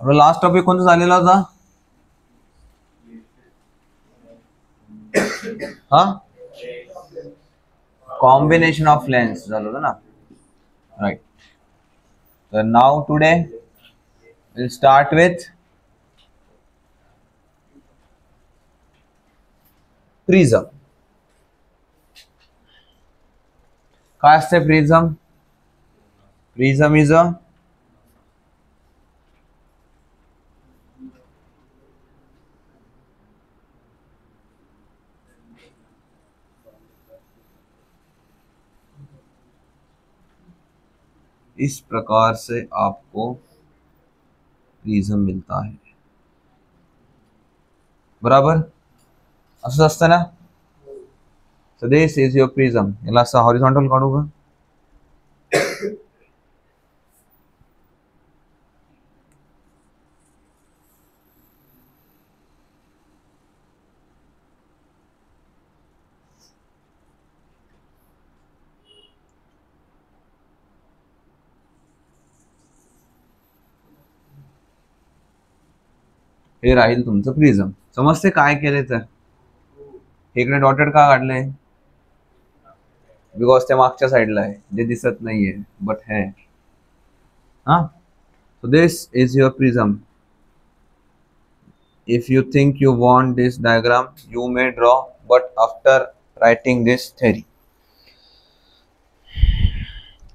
आपला last topic कोणता झालेला होता? हा, कॉम्बिनेशन ऑफ लेन्स झालं होतं ना, राईट. तर नाव today will start with prism. काय असते प्रिझम? प्रिझम इज अ इस प्रकार से आपको प्रिझम मिळता है, बराबर. असंच असतं ना. सो दिस इज युअर प्रिझम. याला असं हॉरिझॉन्टल काढू का? हे राहील तुमचं प्रिझम. समजते काय केले तर? इकडे डॉटेड का काढलंय? बिकॉज त्या मागच्या साईडला आहे, जे दिसत नाहीये बट है. हा, सो this is your prism. If you think you want this diagram, you may draw, but after writing this theory,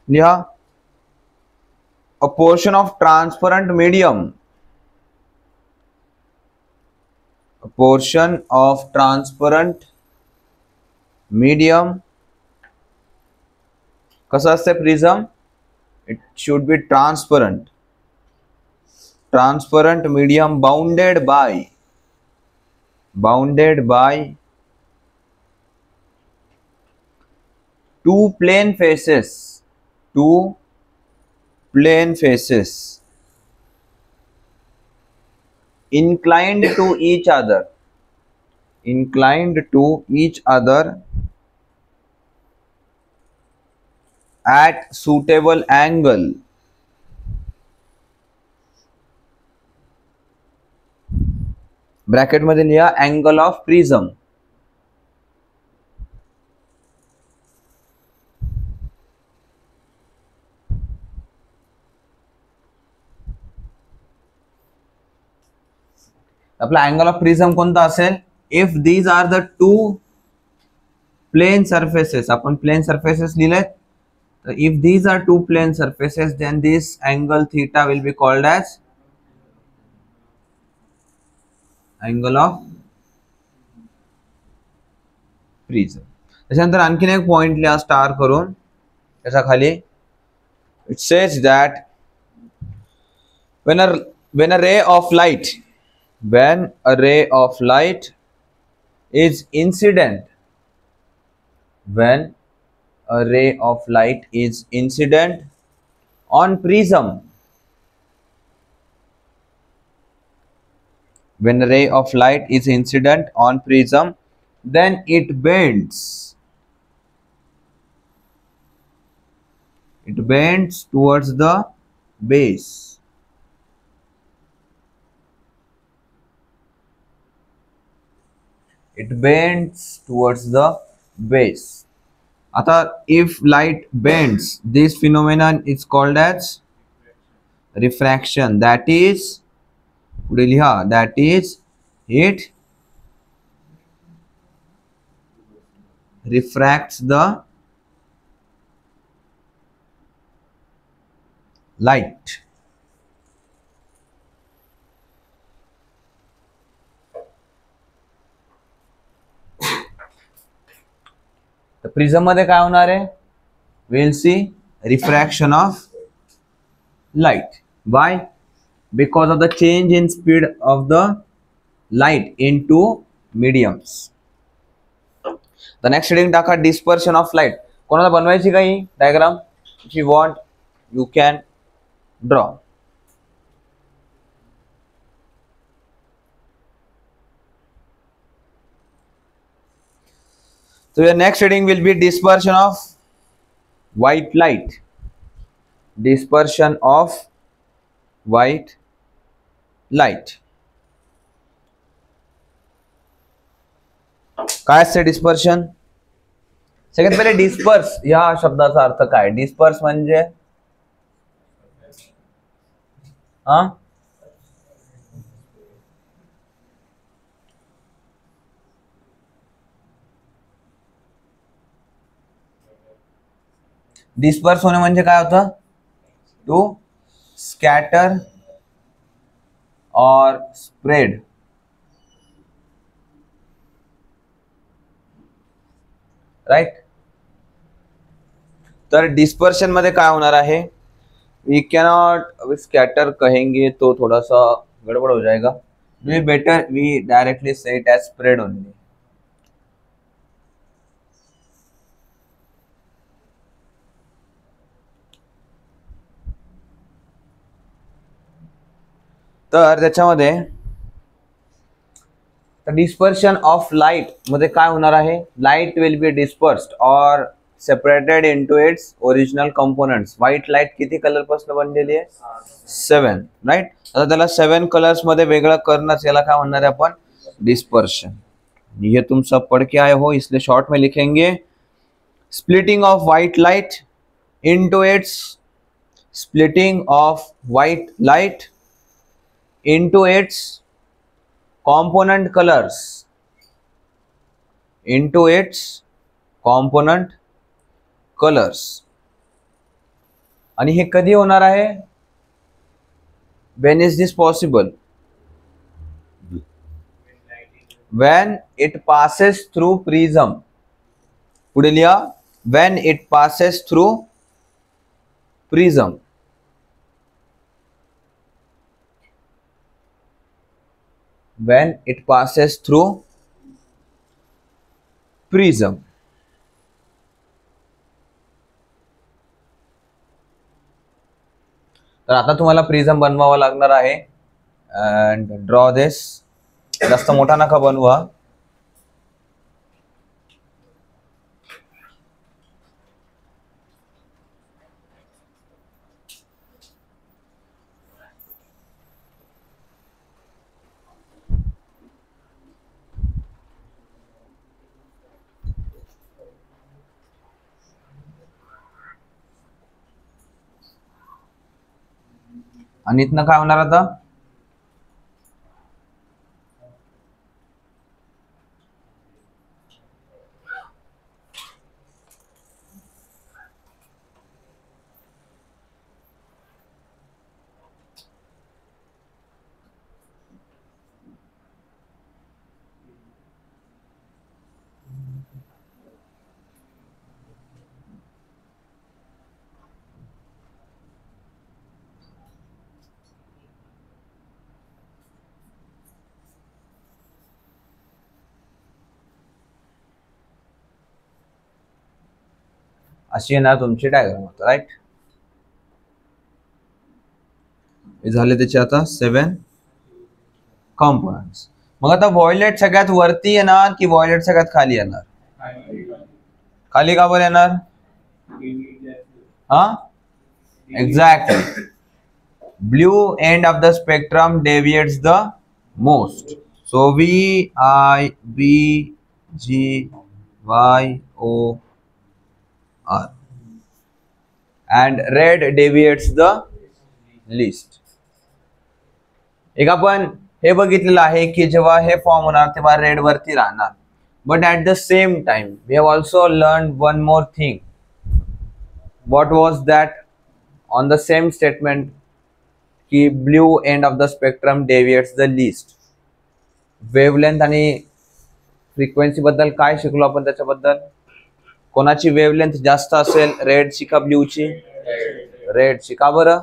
yeah, a portion of transparent medium, a portion of transparent medium, कसा असते prism? It should be transparent. Transparent medium bounded by two plane faces, inclined to each other at suitable angle. Bracket मध्ये लिहा angle of prism. आपला angle of prism कोणता असेल? If these are the two plane surfaces, आपण plane surfaces लिहिलेत, तर if these are two plane surfaces then this angle theta will be called as angle of prism. त्याच्यानंतर आणखीन एक point लिहा स्टार करून त्याच्या खाली. It says that when a ray of light is incident, when a ray of light is incident on prism, when a ray of light is incident on prism, then it bends towards the base. It bends towards the base. आता if light bends, this phenomenon is called as refraction. That is, it refracts the light. तर prism मध्ये काय होणार आहे? Will see refraction of light. Why? Because of the change in speed of the light in two mediums. The next heading टाका dispersion of light. कोणाला बनवायची काही diagram? If you want you can draw. So your next heading will be dispersion of white light. Dispersion of white light. काय असते dispersion? सगळ्यात पहिले disperse या शब्दाचा अर्थ काय? डिस्पर्स म्हणजे डिस्पर्स होणे म्हणजे काय होतं? टू स्कॅटर और स्प्रेड. राइट. तर डिस्पर्शन मध्ये काय होणार आहे? वी कैनॉट स्कैटर कहेंगे तो थोड़ा सा गड़बड़ हो जाएगा. वी बेटर वी डायरेक्टली से इट एज स्प्रेड ओनली. तर त्याच्यामध्ये डिस्पर्शन ऑफ लाइट मध्ये काय होणार आहे? लाइट विल बी डिस्पर्स्ड और separated into its original components. White light किती कलर पासून बनलेली आहे? 7. राइट. आता त्याला 7 कलर्स मध्ये वेगळं करणंच याला काय म्हणणार आहे आपण? डिस्पर्शन. ये तुम सब पढ़ के आए हो इसलिए शॉर्ट में लिखेंगे. Splitting of white light into its splitting of white light into its component colors into its component colors. आणि हे कधी होणार आहे? when is this possible? when it passes through prism. पुढे लिहा when it passes through prism. when it passes through prism. तर आता तुम्हाला prism बनवावा लागणार आहे. And draw this. जास्त मोठा नका बनवा. आणि इथनं काय होणार आता? अशी येणार तुमची डायग्राम होता. राइट. हे झाले त्याचे आता 7 कंपोनेंट्स. मग आता व्हायलेट सगळ्यात वरती येणार की व्हायलेट सगळ्यात खाली येणार? खाली का बरं येणार? Exactly. Blue and of the spectrum deviates the most. So V I B G Y O R and red deviates the least. एक आपण हे बघितलेलं आहे की जेव्हा हे फॉर्म होणार तेव्हा रेड वरती राहणार. But at the same time we have also learn one more thing. What was that? On the same statement की blue end of the spectrum deviates the least. Wavelength आणि फ्रिक्वेन्सी बद्दल काय शिकलो आपण? त्याच्याबद्दल कोणाची वेवलेंथ जास्त असेल, रेडची का ब्ल्यूची? रेडची. का बरं?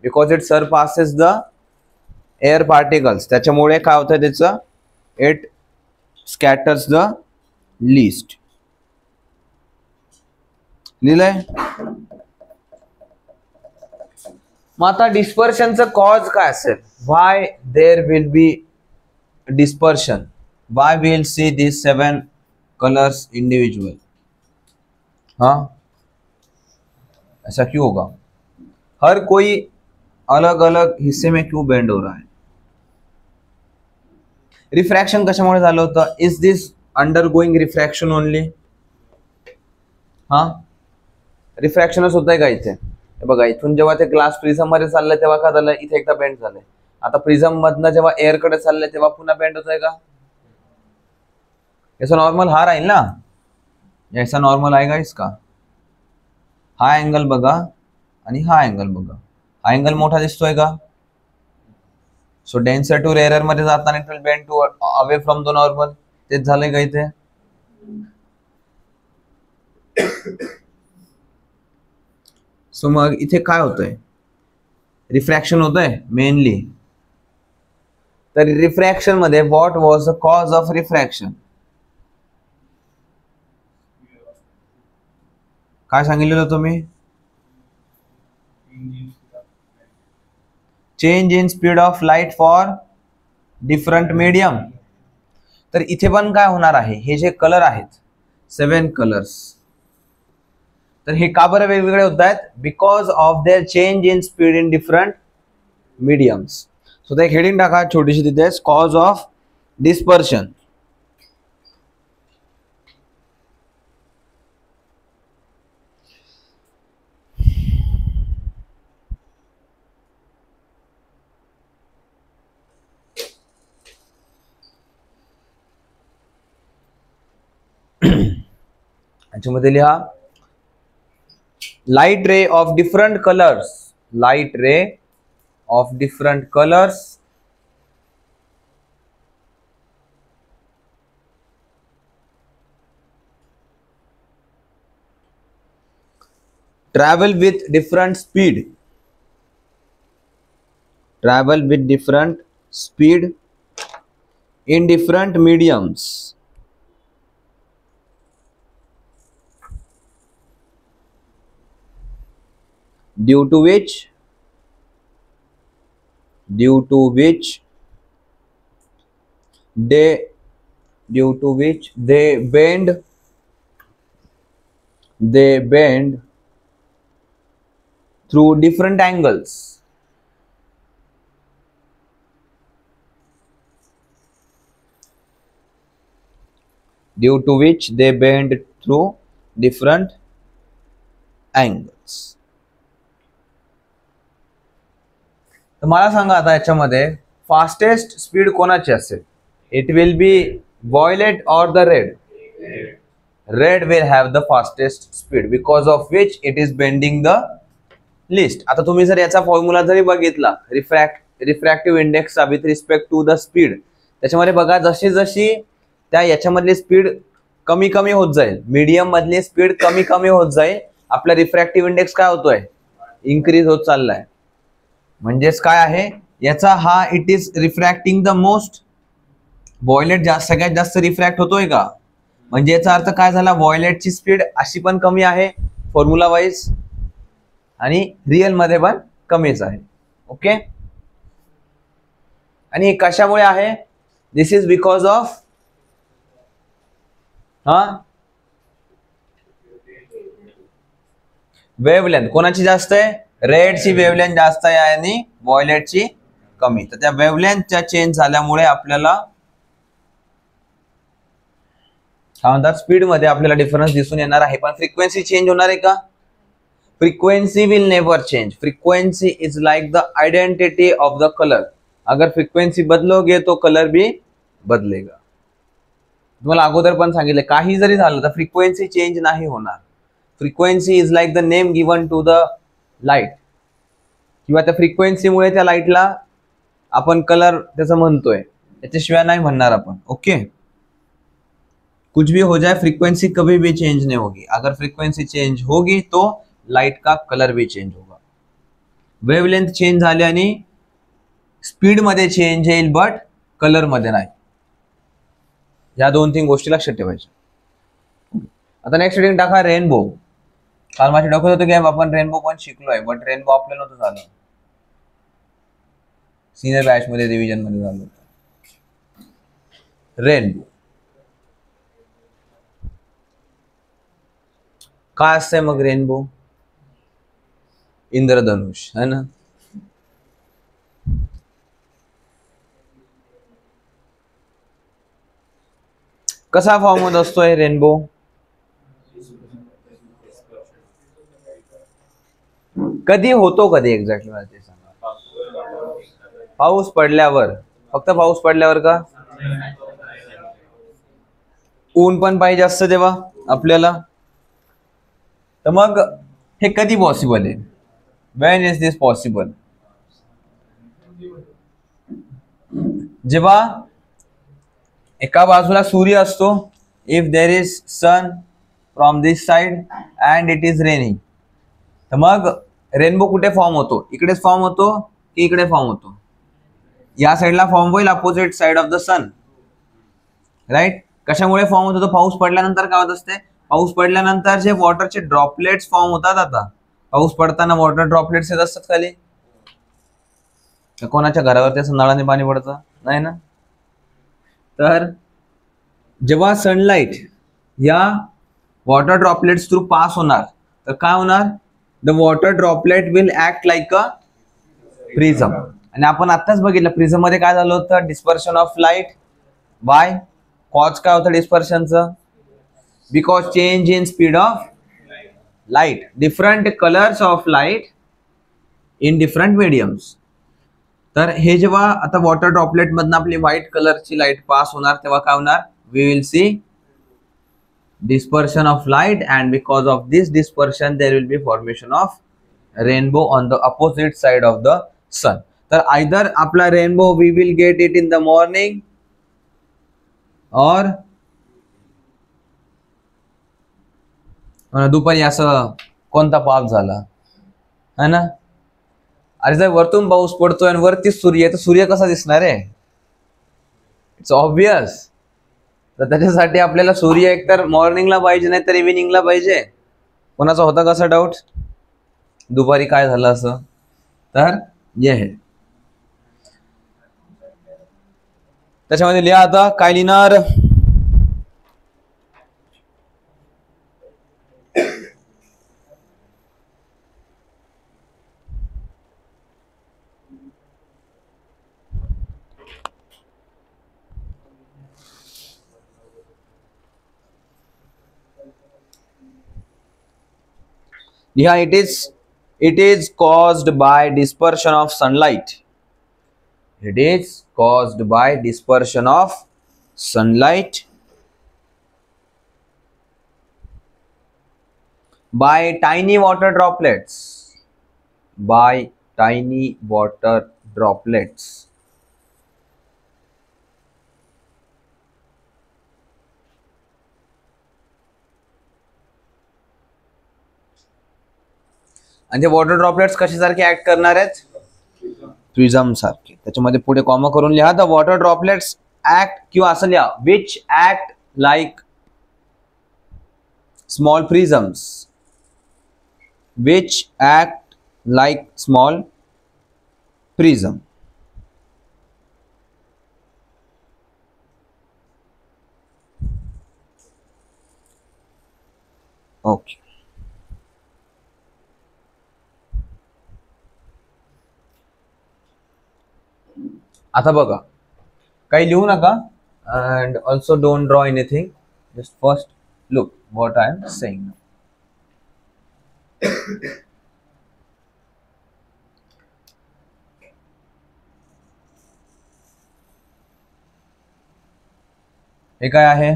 Because it surpasses the air particles. त्याच्यामुळे काय होतं त्याचं? It scatters the least. लिहिलंय. मग आता डिस्पर्शनचं कॉज काय असेल? Why there will be dispersion? Why will see this 7 colours individual? हाँ, ऐसा क्यों होगा? हर कोई अलग अलग हिस्से में क्यों बेंड हो रहा है? रिफ्रॅक्शन कशामुळे झालं होतं? Is this under going refraction only? हा, रिफ्रॅक्शनच होत आहे का इथे? बघा, इथून जेव्हा ते ग्लास प्रिझम मध्ये चाललंय तेव्हा काय झालं, इथे एकदा बेंड झालंय. आता प्रिझम मधनं जेव्हा एअर कडे चाललंय तेव्हा पुन्हा बेंड होत आहे का? याचा नॉर्मल हा राहील ना, याचा नॉर्मल आहे का इसका? हा अँगल बघा आणि हा अँगल बघा, हा अँगल मोठा दिसतोय का? सो डेन्सर टू रेअरर मध्ये जाताना it will bend to away from the normal. तेच झालंय का इथे? सो मग इथे काय होतंय? रिफ्रॅक्शन होतंय मेनली. तर रिफ्रॅक्शन मध्ये what was the cause of refraction? काय सांगितलेलं तुम्ही? Change in speed of light for different medium. तर इथे पण काय होणार आहे, हे जे कलर आहेत 7 कलर्स, तर हे का बरं वेगवेगळे होत आहेत? Because of their change in speed in different mediums. So ते हेडिंग टाका छोटीशी तिथे, कॉज ऑफ डिस्पर्शन. याच्यामध्ये लिहा light ray of different colours, light ray of different colours travel with different speed, travel with different speed in different mediums due to which they bend through different angles. Due to which they bend through different angles. तर मला सांगा आता याच्यामध्ये fastest speed कोणाची असेल? It will be violet or the red? Red will have the fastest speed because of which it is bending the least. आता तुम्ही जर याचा फॉर्म्युला जरी बघितला, रिफ्रॅक्टिव्ह इंडेक्सचा with respect to the speed, त्याच्यामध्ये बघा जशी जशी त्या याच्यामधली स्पीड कमी कमी होत जाईल, मीडियम मधली स्पीड कमी कमी होत जाईल, आपला रिफ्रॅक्टिव्ह इंडेक्स काय होतोय? इन्क्रीज होत चाललाय. म्हणजेच काय आहे याचा, हा it is refracting the most. Violet सगळ्यात जास्त रिफ्रॅक्ट होतोय का? म्हणजे याचा अर्थ काय झाला, वॉयलेटची स्पीड अशी पण कमी आहे फॉर्म्युला वाईज आणि रिअल मध्ये पण कमीच आहे. ओके, आणि हे कशामुळे आहे? This is because of wavelength. कोणाची जास्त आहे? रेडची वेवलेंथ जास्त आहे आणि वॉयलेटची कमी. तर त्या वेवलेंथच्या चेंज झाल्यामुळे आपल्याला काय म्हणतात, स्पीड मध्ये आपल्याला डिफरन्स दिसून येणार आहे. पण फ्रिक्वेन्सी चेंज होणार आहे का? Frequency will never change. Frequency is like the identity of the colour. अगर फ्रीक्वेंसी बदलोगे तो कलर भी बदलेगा. तुम्हाला अगोदर पण सांगितलं, काही जरी झालं तर फ्रीक्वेंसी चेंज नाही होणार. Frequency is like the name given to the light, किंवा त्या फ्रीक्वेन्सीमुळे त्या लाईटला आपण कलर त्याचं म्हणतोय, त्याच्याशिवाय नाही म्हणणार आपण. ओके, कुछ भी हो जाए फ्रीक्वेंसी कभी भी चेंज नहीं होगी. अगर फ्रीक्वेंसी चेंज होगी तो लाइट का कलर भी चेंज होगा. वेवलेंथ चेंज झाल्याने स्पीड मध्ये चेंज येईल बट कलर मध्ये नाही. या 2-3 गोष्टी लक्षात ठेवायच्या. आता नेक्स्ट हेडिंग टाका रेनबो. काल माझ्या डोक्यात होतं की आपण रेनबो पण शिकलोय, बट रेनबो आपल्याला नव्हतं झालं, सिनियर बॅच मध्ये डिव्हिजन मध्ये झालं होतं. रेनबो काय असतंय मग? रेनबो इंद्रधनुष है ना. कसा फॉर्म होत असतोय रेनबो? कधी होतो, कधी एक्झॅक्टली मला ते सांगा. पाऊस पडल्यावर. फक्त पाऊस पडल्यावर का? ऊन पण पाहिजे असतं तेव्हा आपल्याला. तर मग हे कधी पॉसिबल आहे? When is this possible? जेव्हा एका बाजूला सूर्य असतो, if there is sun from this side and it is raining, तर मग रेनबो कुठे फॉर्म होतो? इकडेच फॉर्म होतो की इकडे फॉर्म होतो? या साईडला फॉर्म होईल, opposite side of the sun, right. कशामुळे फॉर्म होतो? पाऊस पडल्यानंतर काय होत असते? पाऊस पडल्यानंतर जे वॉटरचे ड्रॉपलेट्स फॉर्म होतात. आता पाऊस पडताना वॉटर ड्रॉपलेट्स येत असतात खाली. कोणाच्या घरावरती असं नळाने पाणी पडतं नाही ना. तर जेव्हा सनलाइट या वॉटर ड्रॉपलेट्स थ्रू पास होणार, तर काय होणार? The water droplet will act like a prism. आणि आपण आत्ताच बघितलं प्रिझम मध्ये काय झालं होतं? Dispersion of light because. काय होतं डिस्पर्शनचं? Because change in speed of light, different colours of light in different mediums. तर हे जेव्हा आता वॉटर ड्रॉपलेट मधनं आपली व्हाईट कलरची लाईट पास होणार, तेव्हा काय होणार? We will see dispersion of light, and because of this dispersion there will be formation of rainbow on the opposite side of the sun. तर either आपला rainbow we will get it in the morning or दुपारी. असं कोणता पाप झाला है ना? अरे जर वरतून पाऊस पडतोय आणि वरती सूर्य आहे, तर सूर्य कसा दिसणार आहे? It's obvious. तर त्याच्यासाठी आपल्याला सूर्य एकतर मॉर्निंगला पाहिजे, नाही तर इव्हिनिंगला पाहिजे. कोणाचा होता कसा डाऊट दुपारी काय झालं असं? तर ये आहे. त्याच्यामध्ये लिहा आता काय लिहिणार? Yeah, it is caused by dispersion of sunlight. It is caused by dispersion of sunlight by tiny water droplets. By tiny water droplets. आणि ते वॉटर ड्रॉपलेट्स कशासारखे ऍक्ट करणार आहेत? प्रिझम सारखे. त्याच्यामध्ये पुढे कॉमा करून लिहा द वॉटर ड्रॉपलेट्स ऍक्ट, किंवा असं लिहा which act like small prisms. Which act like small prism. Okay. आता बघा, काही लिहू नका, and also don't draw anything. Just first look what I am saying. हे काय आहे?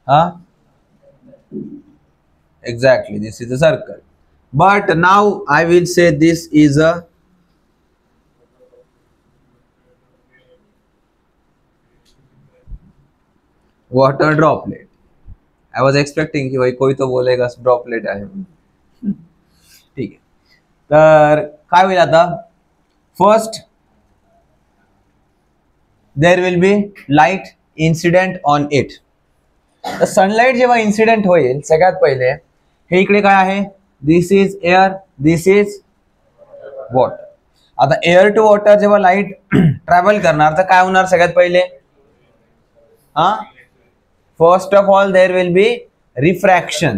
हा, exactly this is a circle. But now I will say this is a water droplet. I was expecting कि भाई कोई तो बोलेगा ड्रॉपलेट आहे. ठीक आहे. तर काय होईल आता? First there will B light incident on it. तर सनलाईट जेव्हा इन्सिडेंट होईल, सगळ्यात पहिले हे इकडे काय आहे? This is air, this is water. आता एअर टू वॉटर जेव्हा लाईट ट्रॅव्हल करणार, तर काय होणार सगळ्यात पहिले? हा, first of all there will be refraction.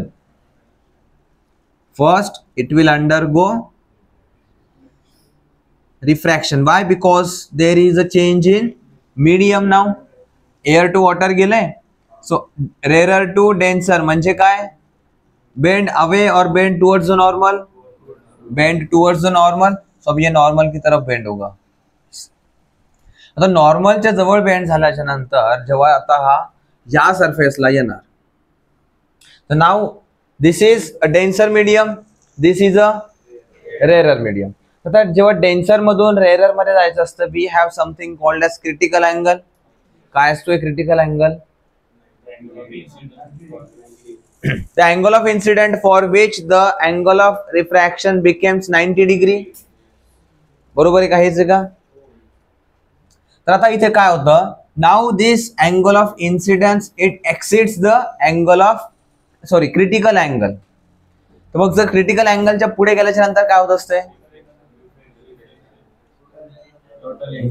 First it will undergo refraction. Why? Because there is a change in medium now. Air to water गेले. सो रेअरर टू डेन्सर म्हणजे काय, बेंड अवे और bend towards the normal, bend towards the normal. So अब ये normal की तरफ bend होगा. आता नॉर्मलच्या जवळ बेंड झाल्याच्या नंतर जेव्हा आता हा या सरफेसला येणार, तर now this is a denser medium, this is a rarer medium. आता जेव्हा डेन्सर मधून रेअरर मध्ये जायचं असतं, we have something called as critical angle. काय असतोय critical angle? the angle of incident for which the angle of refraction becomes 90 degree. बरोबर आहे का? हेच आहे का? तर आता इथे काय होतं, now this angle of incidence it exceeds the angle of critical angle. तर मग जर क्रिटिकल अँगलच्या पुढे गेल्याच्या नंतर काय होत असते,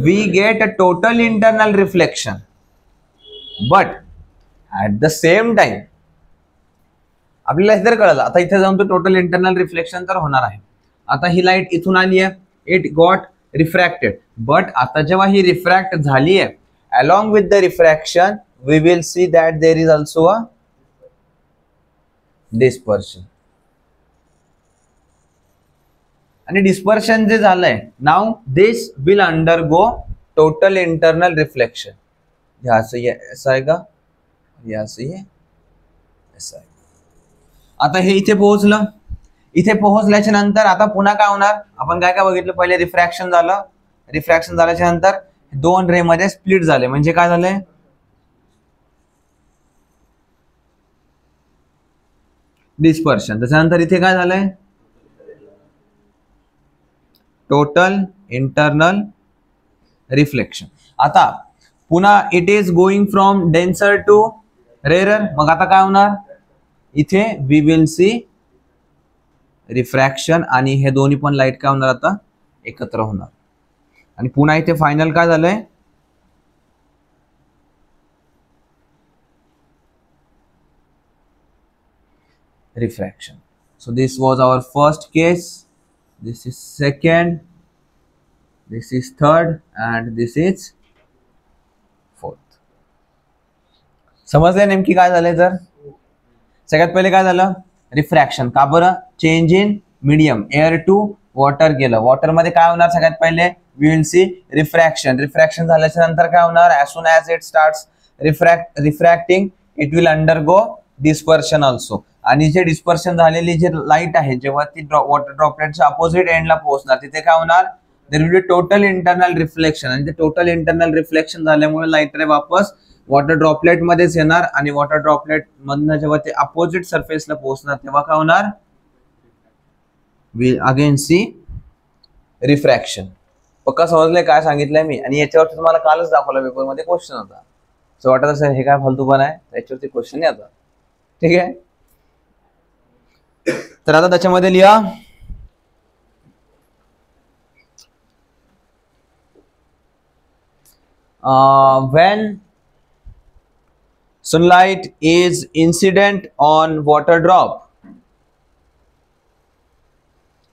we get a total internal reflection. But at the same time आपल्याला हे तर कळलं, आता इथे जाऊन तो टोटल इंटरनल रिफ्लेक्शन तर होणार आहे. आता ही लाईट इथून आली आहे, इट गॉट रिफ्रॅक्टेड. बट आता जेव्हा ही रिफ्रॅक्ट झाली आहे, along with the refraction we will see that there is also a dispersion. आणि डिस्पर्शन जे झालंय, now this will undergo total internal reflection. यहाँ से ये ऐसा आएगा, यहाँ से ये ऐसा आएगा. आता हे इथे पोहोचलं, इथे पोहोचल्याच्या नंतर आता पुन्हा काय होणार, आपण काय काय बघितलं, पहिले रिफ्रॅक्शन झालं, रिफ्रॅक्शन झाल्याच्या नंतर दोन रे मध्ये स्प्लिट झाले, म्हणजे काय झालंय, डिस्पर्शन. त्याच्यानंतर इथे काय झालंय, टोटल इंटरनल रिफ्लेक्शन. आता पुन्हा it is going from denser to rarer. मग आता काय होणार, इथे वी विल सी रिफ्रॅक्शन आणि हे दोन्ही पण लाईट काय होणार, आता एकत्र होणार. आणि पुन्हा इथे फायनल काय झालंय, refraction. So this was our first case, this is second, this is third and this is fourth. समजले नेमकी काय झालंय? तर सगळ्यात पहिले काय झालं, रिफ्रॅक्शन. का बरं? Change in medium, air to water गेलं. वॉटर मध्ये काय होणार, सगळ्यात पहिले we will see refraction. Refraction झाल्याच्या नंतर काय होणार, as soon as it starts refracting it will undergo dispersion also. आणि जे डिस्पर्शन झालेली जे लाईट आहे, जेव्हा ती वॉटर ड्रॉपलेटच्या अपोजिट एंडला पोहोचणार, तिथे काय होणार, देर will B total internal reflection. आणि ते टोटल इंटरनल रिफ्लेक्शन झाल्यामुळे लाईट रे वापस वॉटर ड्रॉपलेट मध्येच येणार. आणि वॉटर ड्रॉपलेट मधनं जेव्हा ते अपोजिट सरफेसला पोहोचणार, तेव्हा काय होणार, वी अगेन सी रिफ्रॅक्शन. पक्का समजलंय काय सांगितलंय मी? आणि याच्यावरती तुम्हाला कालच दाखवलं पेपरमध्ये क्वेश्चन होता. सो वाटत असेल हे काय फालतूपण आहे, याच्यावरती क्वेश्चन नाही आता. ठीक आहे, तर आता त्याच्यामध्ये लिहा, when sunlight is incident on water drop,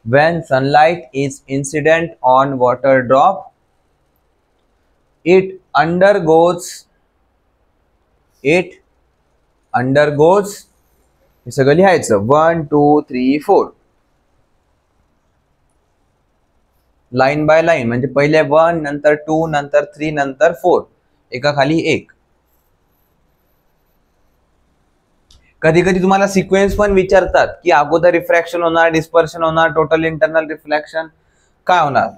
when sunlight is incident on water drop, it undergoes हे सगळं लिहायचं 1 2 3 4 लाईन बाय लाईन. म्हणजे पहिले 1 नंतर 2 नंतर 3 नंतर 4, एका खाली एक. कधी कधी तुम्हाला सिक्वेन्स पण विचारतात की अगोदर रिफ्रॅक्शन होणार, डिस्पर्शन होणार, टोटल इंटरनल रिफ्लेक्शन काय होणार.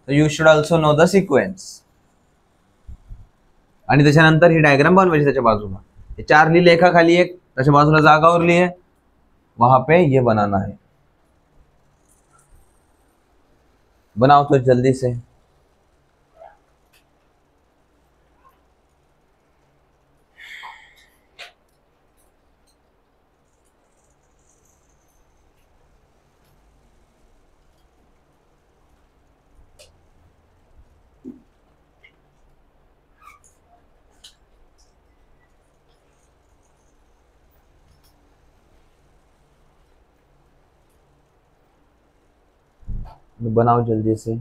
You should also know the sequence. आणि त्याच्यानंतर ही डायग्राम बनवायची त्याच्या बाजूला. हे 4 लिहिले एका खाली एक, त्याच्या बाजूला जागा उरली है, वहां पे ये बनाना है. बनाओ तो जल्दी से. बनाओ जल्दी से.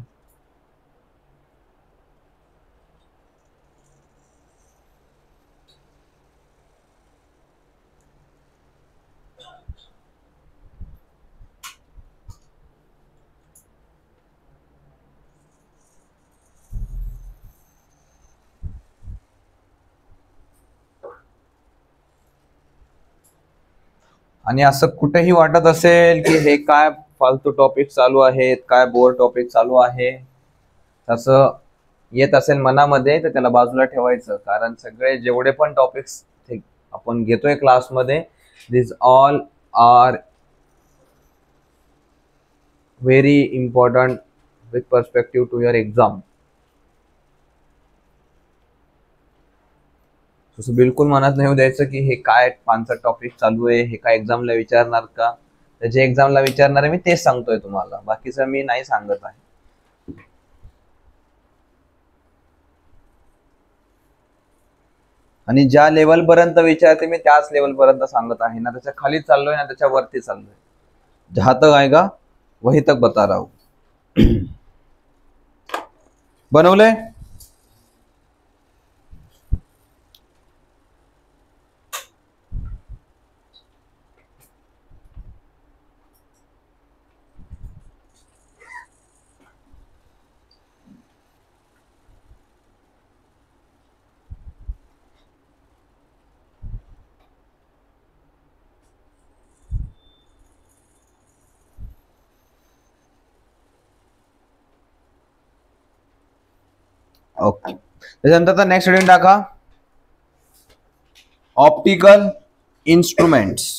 आणि असं कुठेही वाटत असेल की हे काय फालतू टॉपिक चालू आहेत, काय बोर टॉपिक चालू आहे, तसं येत असेल मनामध्ये तर त्याला बाजूला ठेवायचं. कारण सगळे जेवढे पण टॉपिक्स आपण घेतोय क्लासमध्ये, this all are very important with perspective to your exam. तसं बिलकुल मनात नाही द्यायचं की हे काय पांचट टॉपिक चालू आहे, हे काय एक्झामला विचारणार का. जे एक्झामला विचारणार आहे मी तेच सांगतोय तुम्हाला, बाकीचं मी नाही सांगत आहे. आणि ज्या लेवल पर्यंत विचारते मी त्याच लेवल पर्यंत सांगत आहे ना, त्याच्या खाली चाललोय ना त्याच्या वरती चाललोय. जहां तक आएगा वही तक बता रहा हूं. बनवलंय? ओके. त्याच्यानंतर नेक्स्ट हेडिंग टाका, ऑप्टिकल इन्स्ट्रुमेंट्स.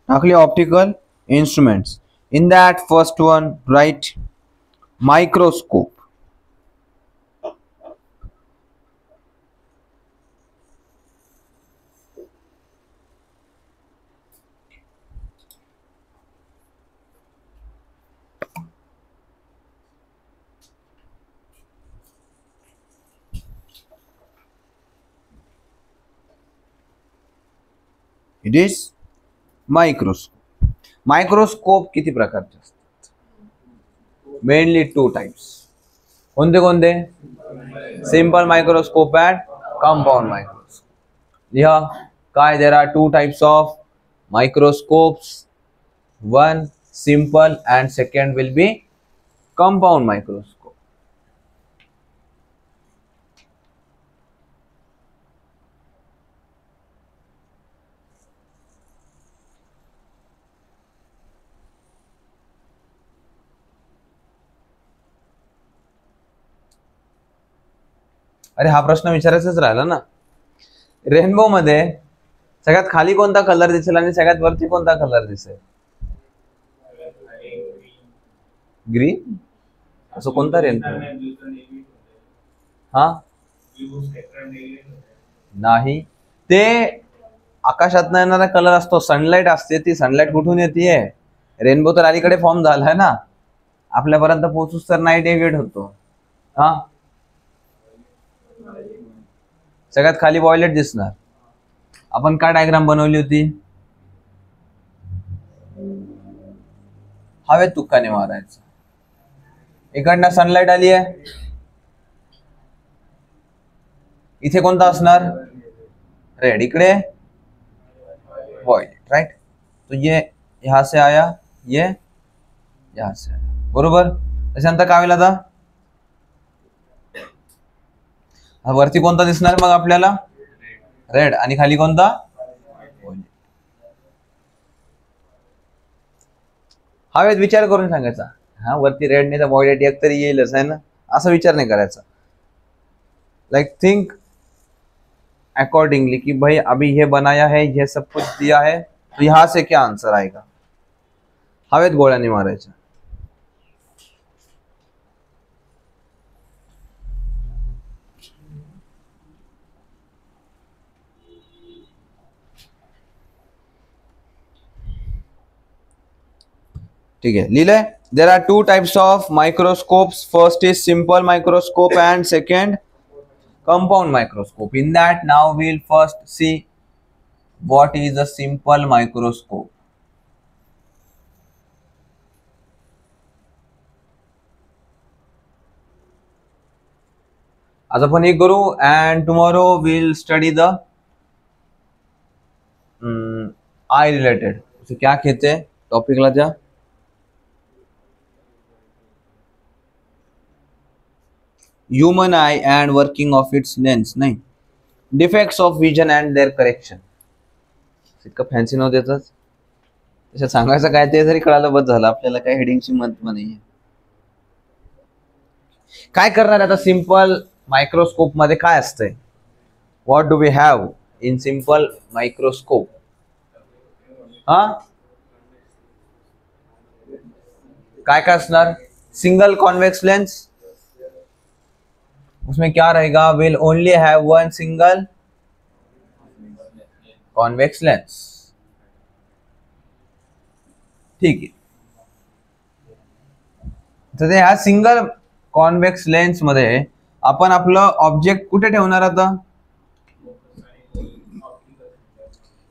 टाकली optical instruments. In that first one, write microscope. It is microscope. Microscope किती प्रकारचे असतात? Mainly 2 types. कोणते कोणते? Simple microscope and compound microscope. लिहा काय, there are 2 types of microscopes. One simple and second will be compound microscope. अरे हा प्रश्न विचारायचाच राहिला ना. रेनबो मध्ये सगळ्यात खाली कोणता कलर दिसेल आणि सगळ्यात वरती कोणता कलर दिसेल? ग्रीन. असं कोणता रेनबो? हा नाही, ते आकाशात येणारा कलर असतो, सनलाइट असते. ती सनलाइट कुठून येते? रेनबो तर अलीकडे फॉर्म झालाय ना, आपल्यापर्यंत पोहोचूच तर नाईट डेव्हिएट होतो. हा सगळ्यात खाली व्हायलेट दिसणार. आपण काय डायग्राम बनवली होती? हवेत तुक्काने मारायचं. इकडनं सनलाइट आली आहे, इथे कोणता असणार? रेड. इकडे व्हायलेट. राइट. तो ये यहां से आया, ये यहां से आया. बरोबर. त्याच्यानंतर काय होईल आता? वरती कोणता दिसणार मग आपल्याला? रेड. आणि खाली कोणता? हवेत विचार करून सांगायचा. हा वरती रेड नाही तर व्हायलेट एक तरी येईलच, आहे ना, असा विचार नाही करायचा. लाइक थिंक अकॉर्डिंगली कि भाई अभी ये बनाया है, ये सब कुछ दिया है, तो यहां से क्या आंसर आएगा. हवेत गोळ्याने मारायच्या. ठीक है, लिहिलंय. There are 2 types of microscopes. First is simple microscope and second compound microscope. In that, now we'll first see what is a simple microscope. आज अपन एक करू and tomorrow will study the eye related. क्या कहते हैं टॉपिकला त्या human eye and working of its lens. नाही, defects of vision and their correction. इतकं फॅन्सी नव्हतं त्याच. त्याच्यात सांगायचं काय ते जरी कळालं बस झालं. आपल्याला काही हेडिंगची महत्व नाहीये. काय करणार आता सिंपल मायक्रोस्कोप मध्ये काय असतंय. What do we have in simple microscope. हाँ, काय काय असणार. Single convex lens. उसमें क्या रहेगा, will only have one single convex lens. ठीक आहे. तर ते ह्या सिंगल कॉन्वेक्स लेन्स मध्ये आपण आपलं ऑब्जेक्ट कुठे ठेवणार आता.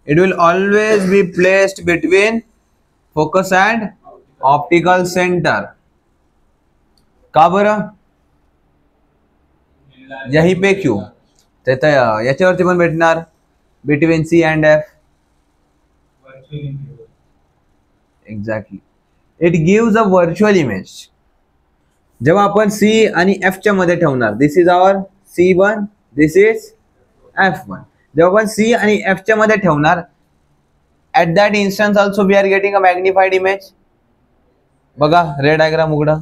It will always be placed between focus and optical centre. का बरं. यही पे क्यों. तर याच्यावरती पण भेटणार between C and F. Exactly. It gives a virtual image. जेव्हा आपण सी आणि एफ च्या मध्ये ठेवणार, this is our C1, this is F1. जेव्हा आपण सी आणि एफ च्या मध्ये ठेवणार, at that instance also we are getting a magnified image. बघा रे डायग्राम उघडा,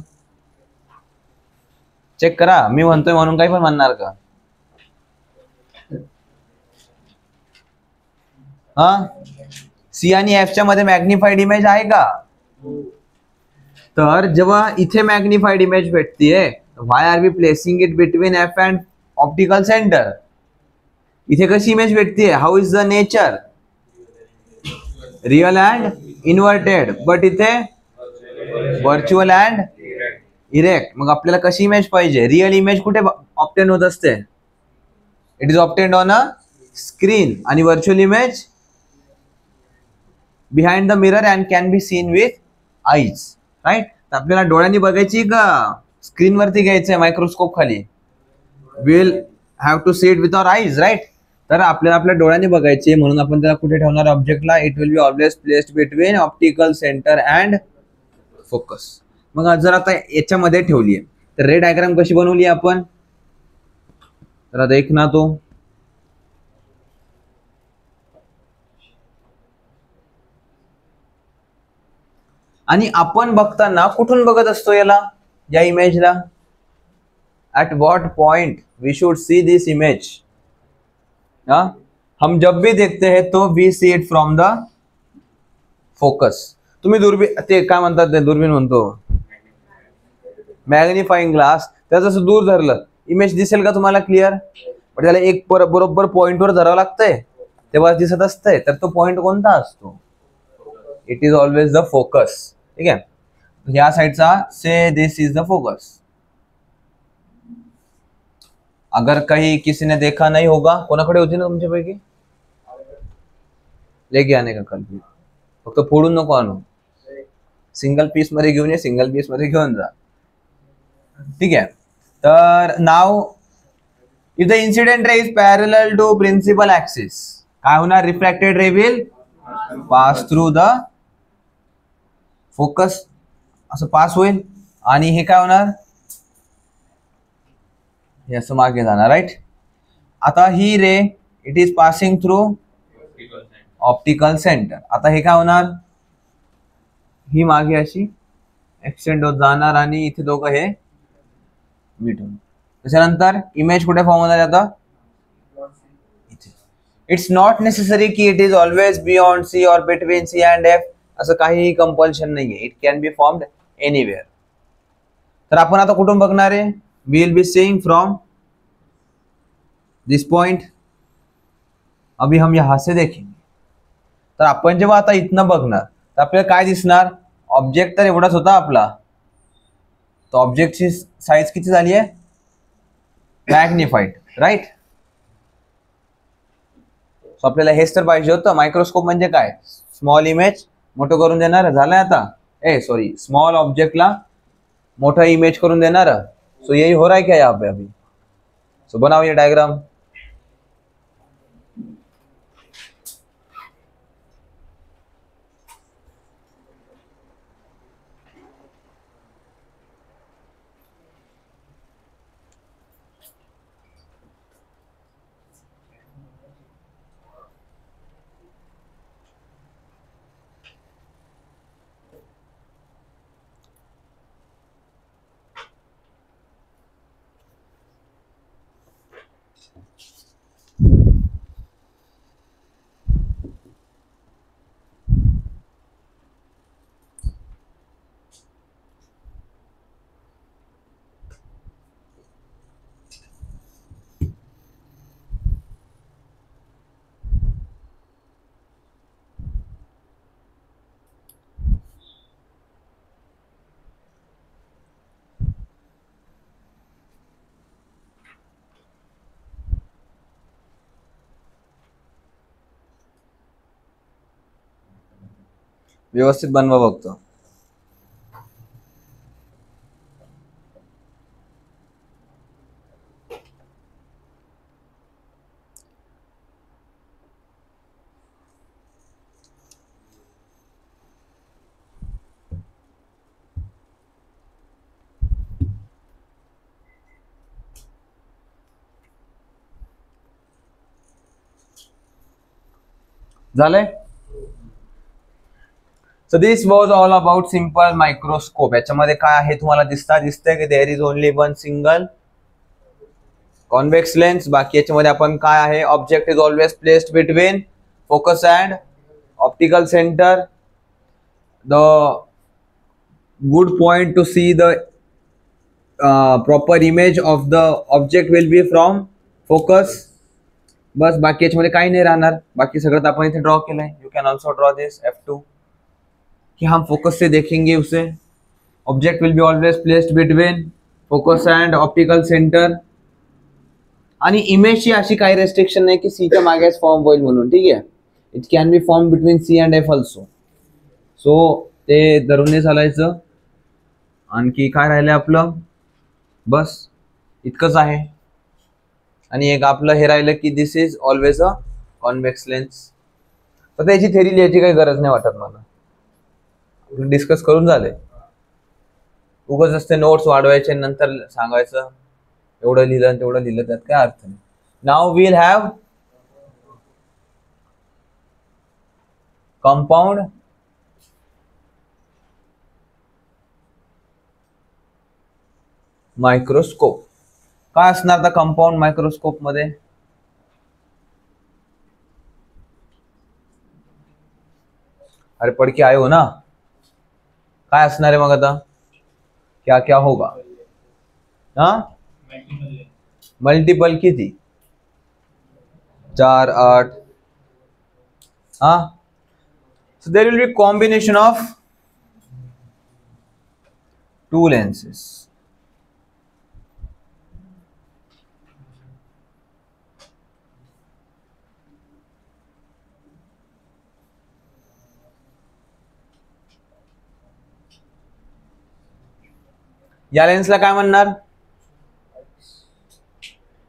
चेक करा. मी म्हणतोय म्हणून काही पण म्हणणार का. हा, सी आणि एफ च्या मध्ये मॅग्निफाईड इमेज आहे का. तर जेव्हा इथे मॅग्निफाईड इमेज भेटतीये, why are we placing it between F and optical centre. इथे कशी इमेज भेटतीये, how is the nature, real and inverted. But इथे व्हर्च्युअल अँड इरेक्ट. मग आपल्याला कशी इमेज पाहिजे. रियल इमेज कुठे ऑप्टेन होत असते, it is obtained on a screen. आणि virtual image behind the mirror and can be seen with eyes. Right. तर आपल्याला डोळ्यांनी बघायची का स्क्रीन वरती घ्यायचंय मायक्रोस्कोप खाली. Will have to see it with our eyes. Right. तर आपल्याला आपल्या डोळ्यांनी बघायची म्हणून आपण त्याला कुठे ठेवणार ऑब्जेक्टला. It will be always placed between optical centre and focus. मग जर आता याच्यामध्ये ठेवली आहे तर रे डायग्राम कशी बनवली आपण. तर आता एक ना तो आणि आपण बघताना कुठून बघत असतो याला, या इमेजला. At what point we should see this image. हम जब भी देखते हैं तो we see it from the focus. तुम्ही दुर्बीन, ते काय म्हणतात ते दुर्बीन म्हणतो, मॅग्निफाईंग ग्लास. त्याचं जसं दूर धरलं इमेज दिसेल का तुम्हाला क्लिअर. पण त्याला एक बरोबर पॉइंटवर धरावं लागतंय तेव्हा दिसत असतंय. तर तो पॉइंट कोणता असतो, it is always the focus. ठीक आहे. ह्या साइडचा से दिस इज द फोकस. अगर कहीं किसी ने देखा नहीं होगा, कोणाकडे होती ना तुमच्यापैकी, लेके आने का कल. फक्त फोडून नको आणू, सिंगल पीस मध्ये घेऊन ये, सिंगल पीस मध्ये घेऊन जा. ठीक आहे. तर नाव if the incident ray is parallel to principal axis, काय होणार, refracted ray will pass through the focus. असं पास होईल आणि हे काय होणार, हे असं मागे जाणार. राईट. आता ही रे it is passing through optical centre. आता हे काय होणार, ही मागे अशी एक्सटेंड होत जाणार आणि इथे दोघं हे मिटून. त्याच्यानंतर इमेज कुठे फॉर्म होणार आता, इथे. इट्स नॉट नेसेसरी की it is always beyond C और बिटवीन सी अँड एफ. असं काहीही कंपल्शन नाहीये. It can be formed anywhere. तर आपण आता कुठून बघणार आहे, we will be seeing from this point. अभी हम यहां से देखेंगे. तर आपण जेव्हा आता इथनं बघणार तर आपल्याला काय दिसणार, ऑब्जेक्ट तर एवढाच होता आपला. तो ऑब्जेक्टची साईज किती झाली आहे, मॅग्निफाईड. राईट. सो आपल्याला हेच तर पाहिजे होतं. मायक्रोस्कोप म्हणजे काय, स्मॉल इमेज मोठं करून देणार. झालंय आता, सॉरी, स्मॉल ऑब्जेक्टला मोठा इमेज करून देणार. सो यही हो रहा है क्या यहाँ पे अभी. सो बनाओ ये डायग्राम. व्यवस्थित बनवा बघतो. झालंय. So this was all about simple microscope. याच्यामध्ये काय आहे तुम्हाला दिसतंय की there is only one single convex lens. बाकी याच्यामध्ये आपण काय आहे, object is always placed between focus and optical centre. The good point to see the proper image of the object will be from focus. बस बाकी याच्यामध्ये काही नाही राहणार. बाकी सगळं आपण इथे ड्रॉ केलंय. You can also draw this F2 कि हम फोकस से देखेंगे उसे. Object will be always placed between focus and optical centre. आणि इमेजची अशी काही रेस्ट्रिक्शन नाही की सीच्या मागेच फॉर्म होईल म्हणून. ठीक आहे, it can be form between C and F also. So ते धरून चालायचं. आणखी काय राहिलं आपलं, बस इतकंच आहे. आणि एक आपलं हे राहिलं की this is always a convex lens. तर त्याची थेरी लिहायची काही गरज नाही वाटत मला, डिस्कस करून झाले. उगाच असते नोट्स वाढवायचे नंतर सांगायचं एवढं लिहिलं तेवढं लिहिलं, त्यात काय अर्थ नाही. नाव वील हॅव कंपाऊंड मायक्रोस्कोप. काय असणार आता कंपाऊंड मायक्रोस्कोप मध्ये, अरे पडके आए हो ना. काय असणार आहे मग आता, क्या क्या होगा. हा मल्टिपल किती, 4 8. हा, so there will be combination of two lenses. या लेन्सला काय म्हणणार,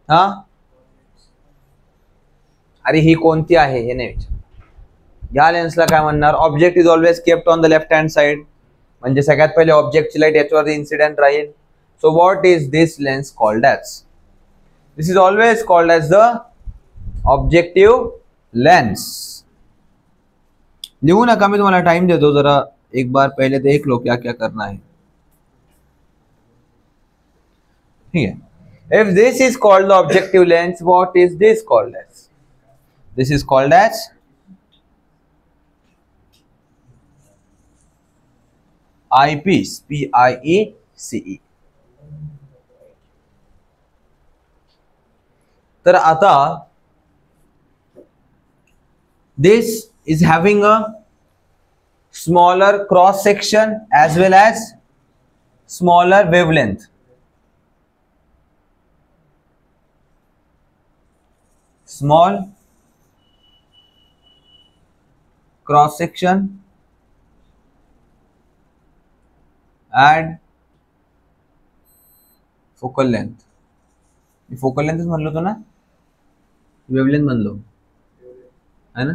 हा अरे ही कोणती आहे हे नाही विचार. या लेन्सला काय म्हणणार, object is always kept on the left hand side. म्हणजे सगळ्यात पहिले ऑब्जेक्टची लाईट याच्यावर incident Raheel. So what is this lens called as, this is always called as the objective lens. लिहू नका, मी तुम्हाला टाइम देतो जरा, एक बार पहले देख लो क्या क्या करना है. ठीक है. If this is called the objective lens, what is this called as? This is called as eyepiece. P-I-E-C-E. तर आता this is having a smaller cross section as well as smaller wavelength. Small cross section and focal length. Focal length म्हणलो होतो ना, wavelength म्हणलो है ना.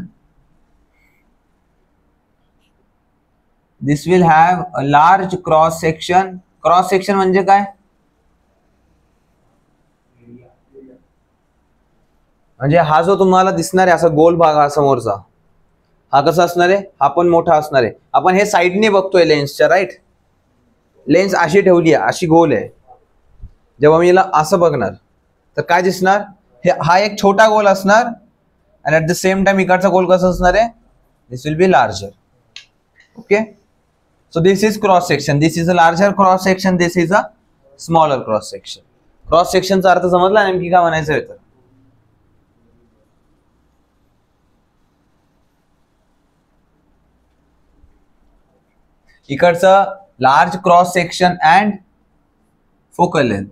This will have a large cross section. Cross section म्हणजे काय, म्हणजे हा जो तुम्हाला दिसणार आहे असा गोल भाग हा समोरचा, हा कसा असणार आहे, हा पण मोठा असणार आहे. आपण हे साईडने बघतोय लेन्सच्या, राईट. लेन्स अशी ठेवली आहे, अशी गोल आहे. जेव्हा मी याला असं बघणार तर काय दिसणार, हा एक छोटा गोल असणार आणि ऍट द सेम टाइम इकडचा गोल कसा असणार आहे, this will be larger. Okay, so this is cross section. This is a larger cross section, this is a smaller cross section. Cross सेक्शनचा अर्थ समजला नेमकी काय म्हणायचं आहे तर. इकडचं large cross section and focal length.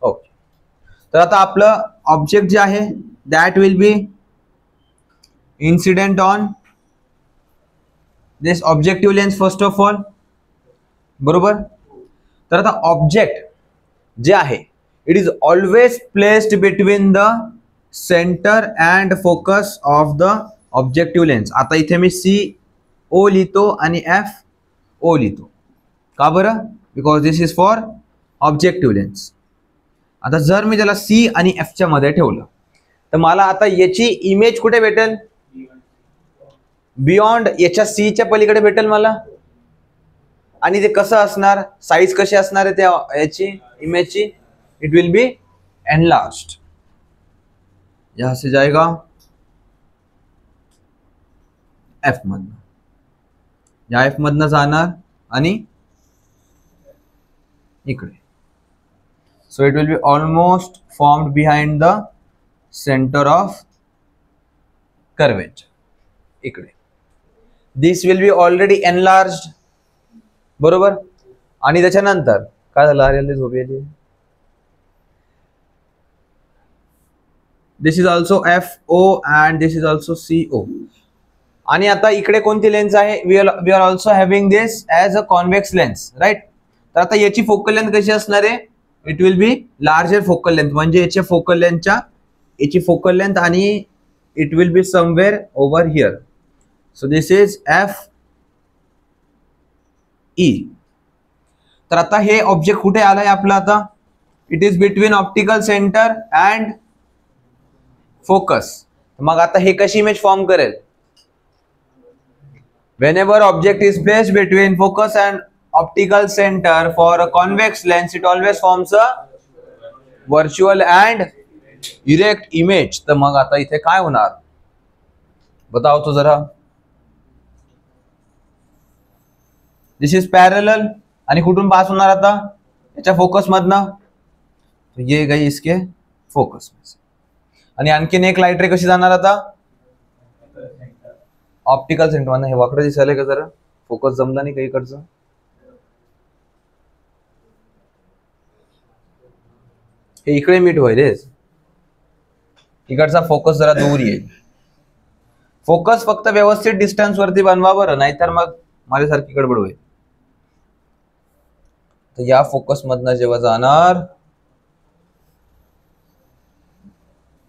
Okay, तर आता आपलं ऑब्जेक्ट जे आहे that will be incident on this objective lens first of all, बरोबर. तर आता ऑब्जेक्ट जे आहे it is always placed between the centre and focus of the objective lens. आता इथे मी सी ओ लिहितो आणि एफ ओ लिहितो. का बरं, because this is for objective lens. आता जर मी त्याला सी आणि एफच्या मध्ये ठेवलं तर मला आता याची इमेज कुठे भेटेल, बियॉन्ड याच्या सीच्या पलीकडे भेटेल मला. आणि ते कसं असणार, साईज कशी असणार आहे त्या याची इमेजची, इट विल बी एनलार्ज्ड. यहां से जाएगा एफ मधनं, या एफ मधनं जाणार आणि इकडे. So it will be almost formed behind the centre of curvature इकडे. This will be already enlarged, बरोबर. आणि त्याच्यानंतर काय झालं, अरे झोप येते. This is also F O and this is also C O. आणि आता इकडे कोणती लेन्स आहे, we are also having this as a convex lens, right. तर आता याची फोकल लेंथ कशी असणार आहे, it will be larger focal length. म्हणजे याची फोकल लेंथच्या याची फोकल लेंथ आणि it will be somewhere over here. So this is F E. तर आता हे ऑब्जेक्ट कुठे आलाय आपला, आता it is between optical centre and focus. मग आता हे कशी इमेज फॉर्म करेल, whenever object is placed between focus and optical center for a convex lens it always forms a virtual and erect image. तर मग आता इथे काय होणार बताओ तो जरा. दिस इज पॅरलल आणि कुठून पास होणार आता, याच्या फोकस मधनं. तो ये गई इसके फोकस में. आणि आणखीन एक लाईट रे कशी जाणार आता, ऑप्टिकल सेंटर मधनं. हे वाकडं दिसायला का जरा, फोकस जमला नाही काही इकडचं. हे इकडे मीट होईल, इकडचा फोकस जरा दूर येईल. फोकस फक्त व्यवस्थित डिस्टन्स वरती बनवा बरं, नाहीतर मग माझ्यासारखी गडबड होईल. तर या फोकस मधनं जेव्हा जाणार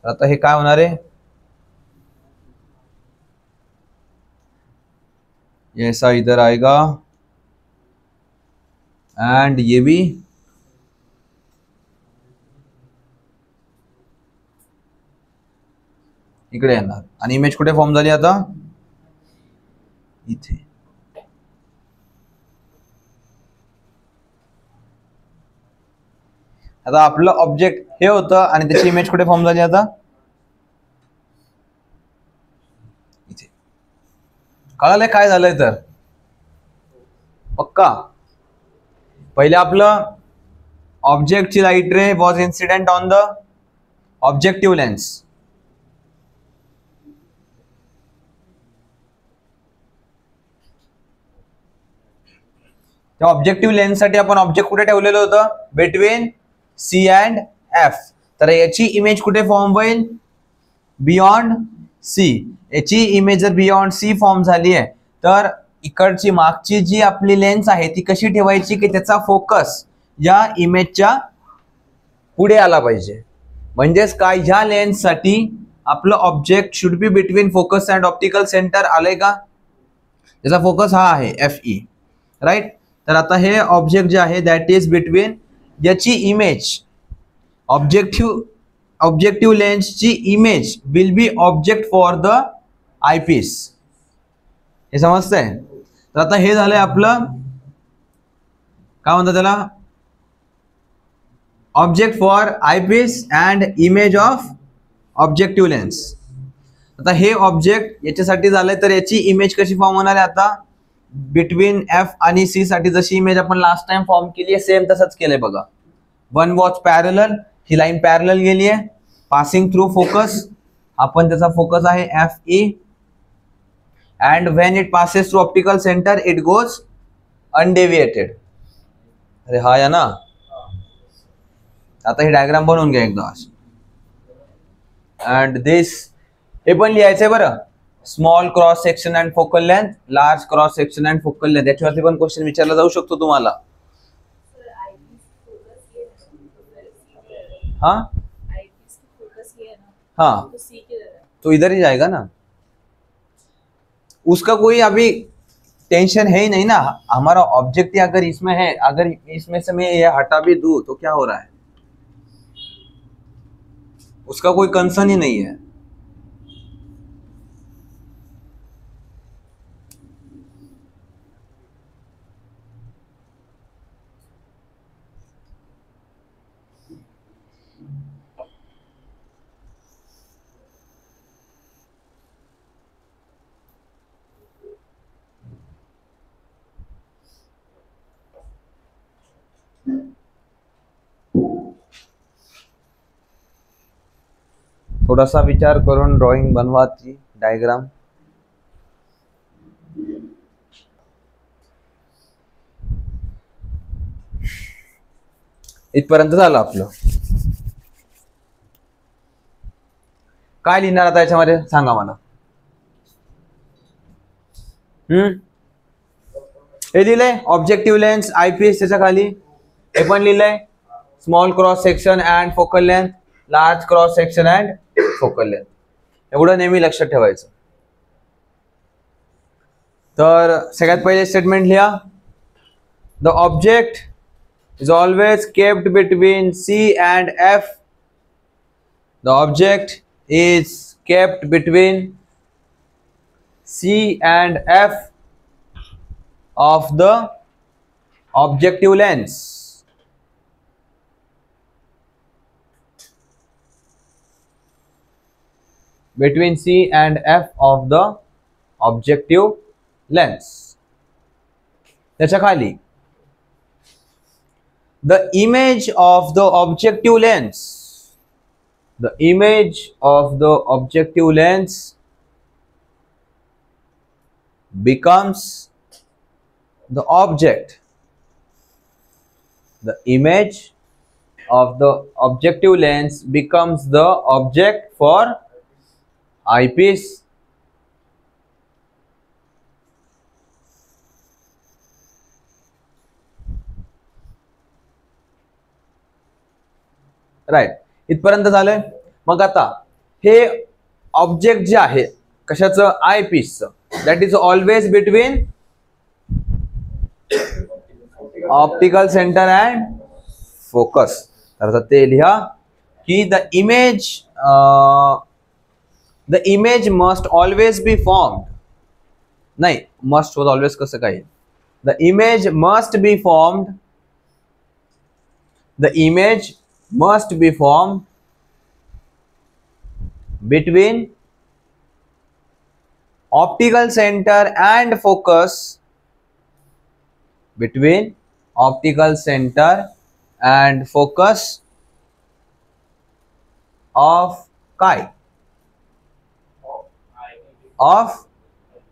आता हे काय होणार आहे, ये ऐसा इधर आएगा एंड ये भी इकडे येणार. आणि इमेज कुठे फॉर्म झाली आता, इथे. आता आपलं ऑब्जेक्ट हे होतं आणि त्याची इमेज कुठे फॉर्म झाली आता, इथे. कळालंय काय झालंय तर, पक्का. पहिले आपलं ऑब्जेक्टची लाईट रे was incident on the objective lens. त्या ऑब्जेक्टिव्ह लेन्स साठी आपण ऑब्जेक्ट कुठे ठेवलेलं होतं, बिटवीन सी अँड एफ. तर याची इमेज कुठे फॉर्म होईल, बियॉन्ड सी. याची इमेज जर बियॉन्ड सी फॉर्म झाली आहे तर इकडची मागची जी आपली लेन्स आहे ती कशी ठेवायची की त्याचा फोकस या इमेजच्या पुढे आला पाहिजे. म्हणजेच काय, ह्या लेन्ससाठी आपलं object should be between focus and optical centre. आलंय का? त्याचा फोकस हा आहे FE, राईट. तर आता हे ऑब्जेक्ट जे आहे दॅट इज बिटवीन, याची इमेज ऑब्जेक्टिव्ह लेन्सची image will be object for the eyepiece. हे समजतंय? तर आता हे झालंय आपलं काय म्हणतात त्याला, object for eyepiece and image of objective lens. आता हे ऑब्जेक्ट याच्यासाठी झालंय, तर याची इमेज कशी फॉर्म होणार आहे आता, बिटवीन F आणि C साठी जशी इमेज आपण लास्ट टाइम फॉर्म केली आहे सेम तसंच केलंय बघा. वन वॉच पॅरलल, ही लाईन पॅरलल गेली आहे, पासिंग थ्रू फोकस, आपण त्याचा फोकस आहे FE, and when it passes through optical centre it goes undeviated. अरे हा या ना. आता ही डायग्राम बनवून घ्या एकदा. अँड दिस, हे पण लिहायचंय बरं, small cross section and focal length, large cross section and focal length. याच्यावरती पण क्वेश्चन विचारला जाऊ शकतो तुम्हाला. हाँ हाँ, तो इधर ही जाएगा ना, उसका कोई अभी टेंशन है ही नहीं ना. हमारा ऑब्जेक्ट ही अगर इसमें है, अगर इसमें से मैं ये हटा भी दूं तो क्या हो रहा है, उसका कोई कंसर्न ही नहीं है. थोडासा विचार करून ड्रॉइंग बनवाची, डायग्राम. इथपर्यंत झालं आपलं. काय लिहिणार आता याच्यामध्ये सांगा मला. हे लिहिलंय ऑब्जेक्टिव्ह लेन्स आयपीएस, त्याच्या खाली हे पण लिहिलंय small cross section and focal length, large cross section and focal length. एवढं नेहमी लक्षात ठेवायचं. तर सगळ्यात पहिले स्टेटमेंट लिहा, the object is always kept between C and F. The object is kept between C and F of the objective lens. Between C and F of the objective lens. त्याच्या खाली, the image of the objective lens, the image of the objective lens becomes the object. The image of the objective lens becomes the object for eyepiece. Right, इथपर्यंत झालंय. मग आता हे object जे आहे कशाचं, आय पीसचं, that is always between optical centre and focus. तर ते लिहा की the image must always be formed. नाही, मस्ट वॉज ऑलवेज कसं काय, the image must be formed, the image must be formed between optical center and focus, between optical center and focus of काय, of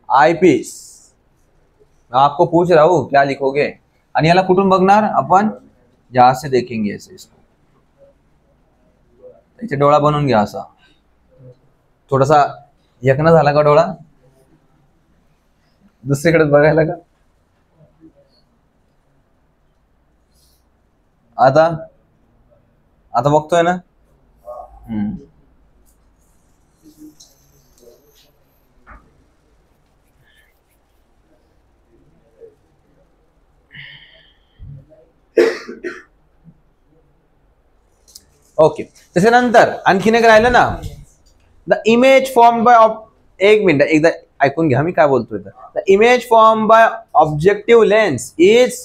eyepiece. मैं आपको पूछ रहा हूं क्या लिखोगे, आणि याला कुठून बघणार आपण, यहां से देखेंगे ऐसे इसको. त्याचे डोळा बनवून घ्या असा, थोडासा यकना झाला का डोळा. दुसरीकडे बघायला का? आता आता बघतोय ना. ओके, त्याच्यानंतर आणखीन एक राहिलं ना, द इमेज फॉर्म बाय, एक मिनिट एकदा ऐकून घ्या मी काय बोलतोय. The image form by objective lens is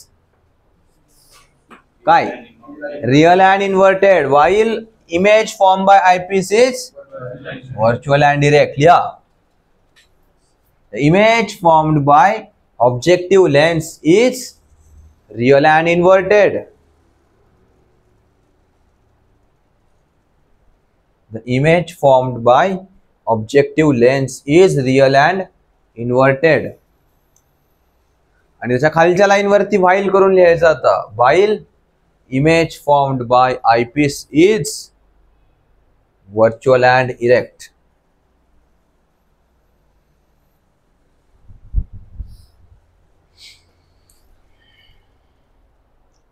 काय, real and inverted, while image form by eyepiece is virtual and direct. या the image formed by objective lens is real and inverted. The image formed by objective lens is real and inverted. आणि त्याच्या खालच्या line वरती while करून लिहायचं आता. While image formed bye eyepiece is virtual and erect.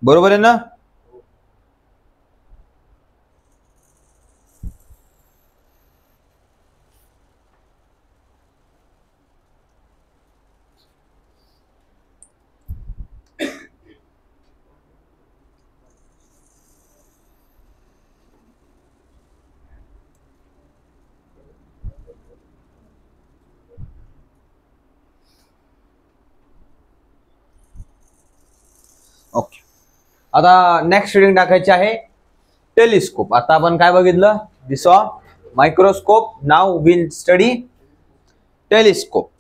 बरोबर आहे ना. ओके, आता नेक्स्ट रीडिंग टाकायची आहे टेलिस्कोप. आता आपण काय बघितलं, we saw microscope, now will study telescope.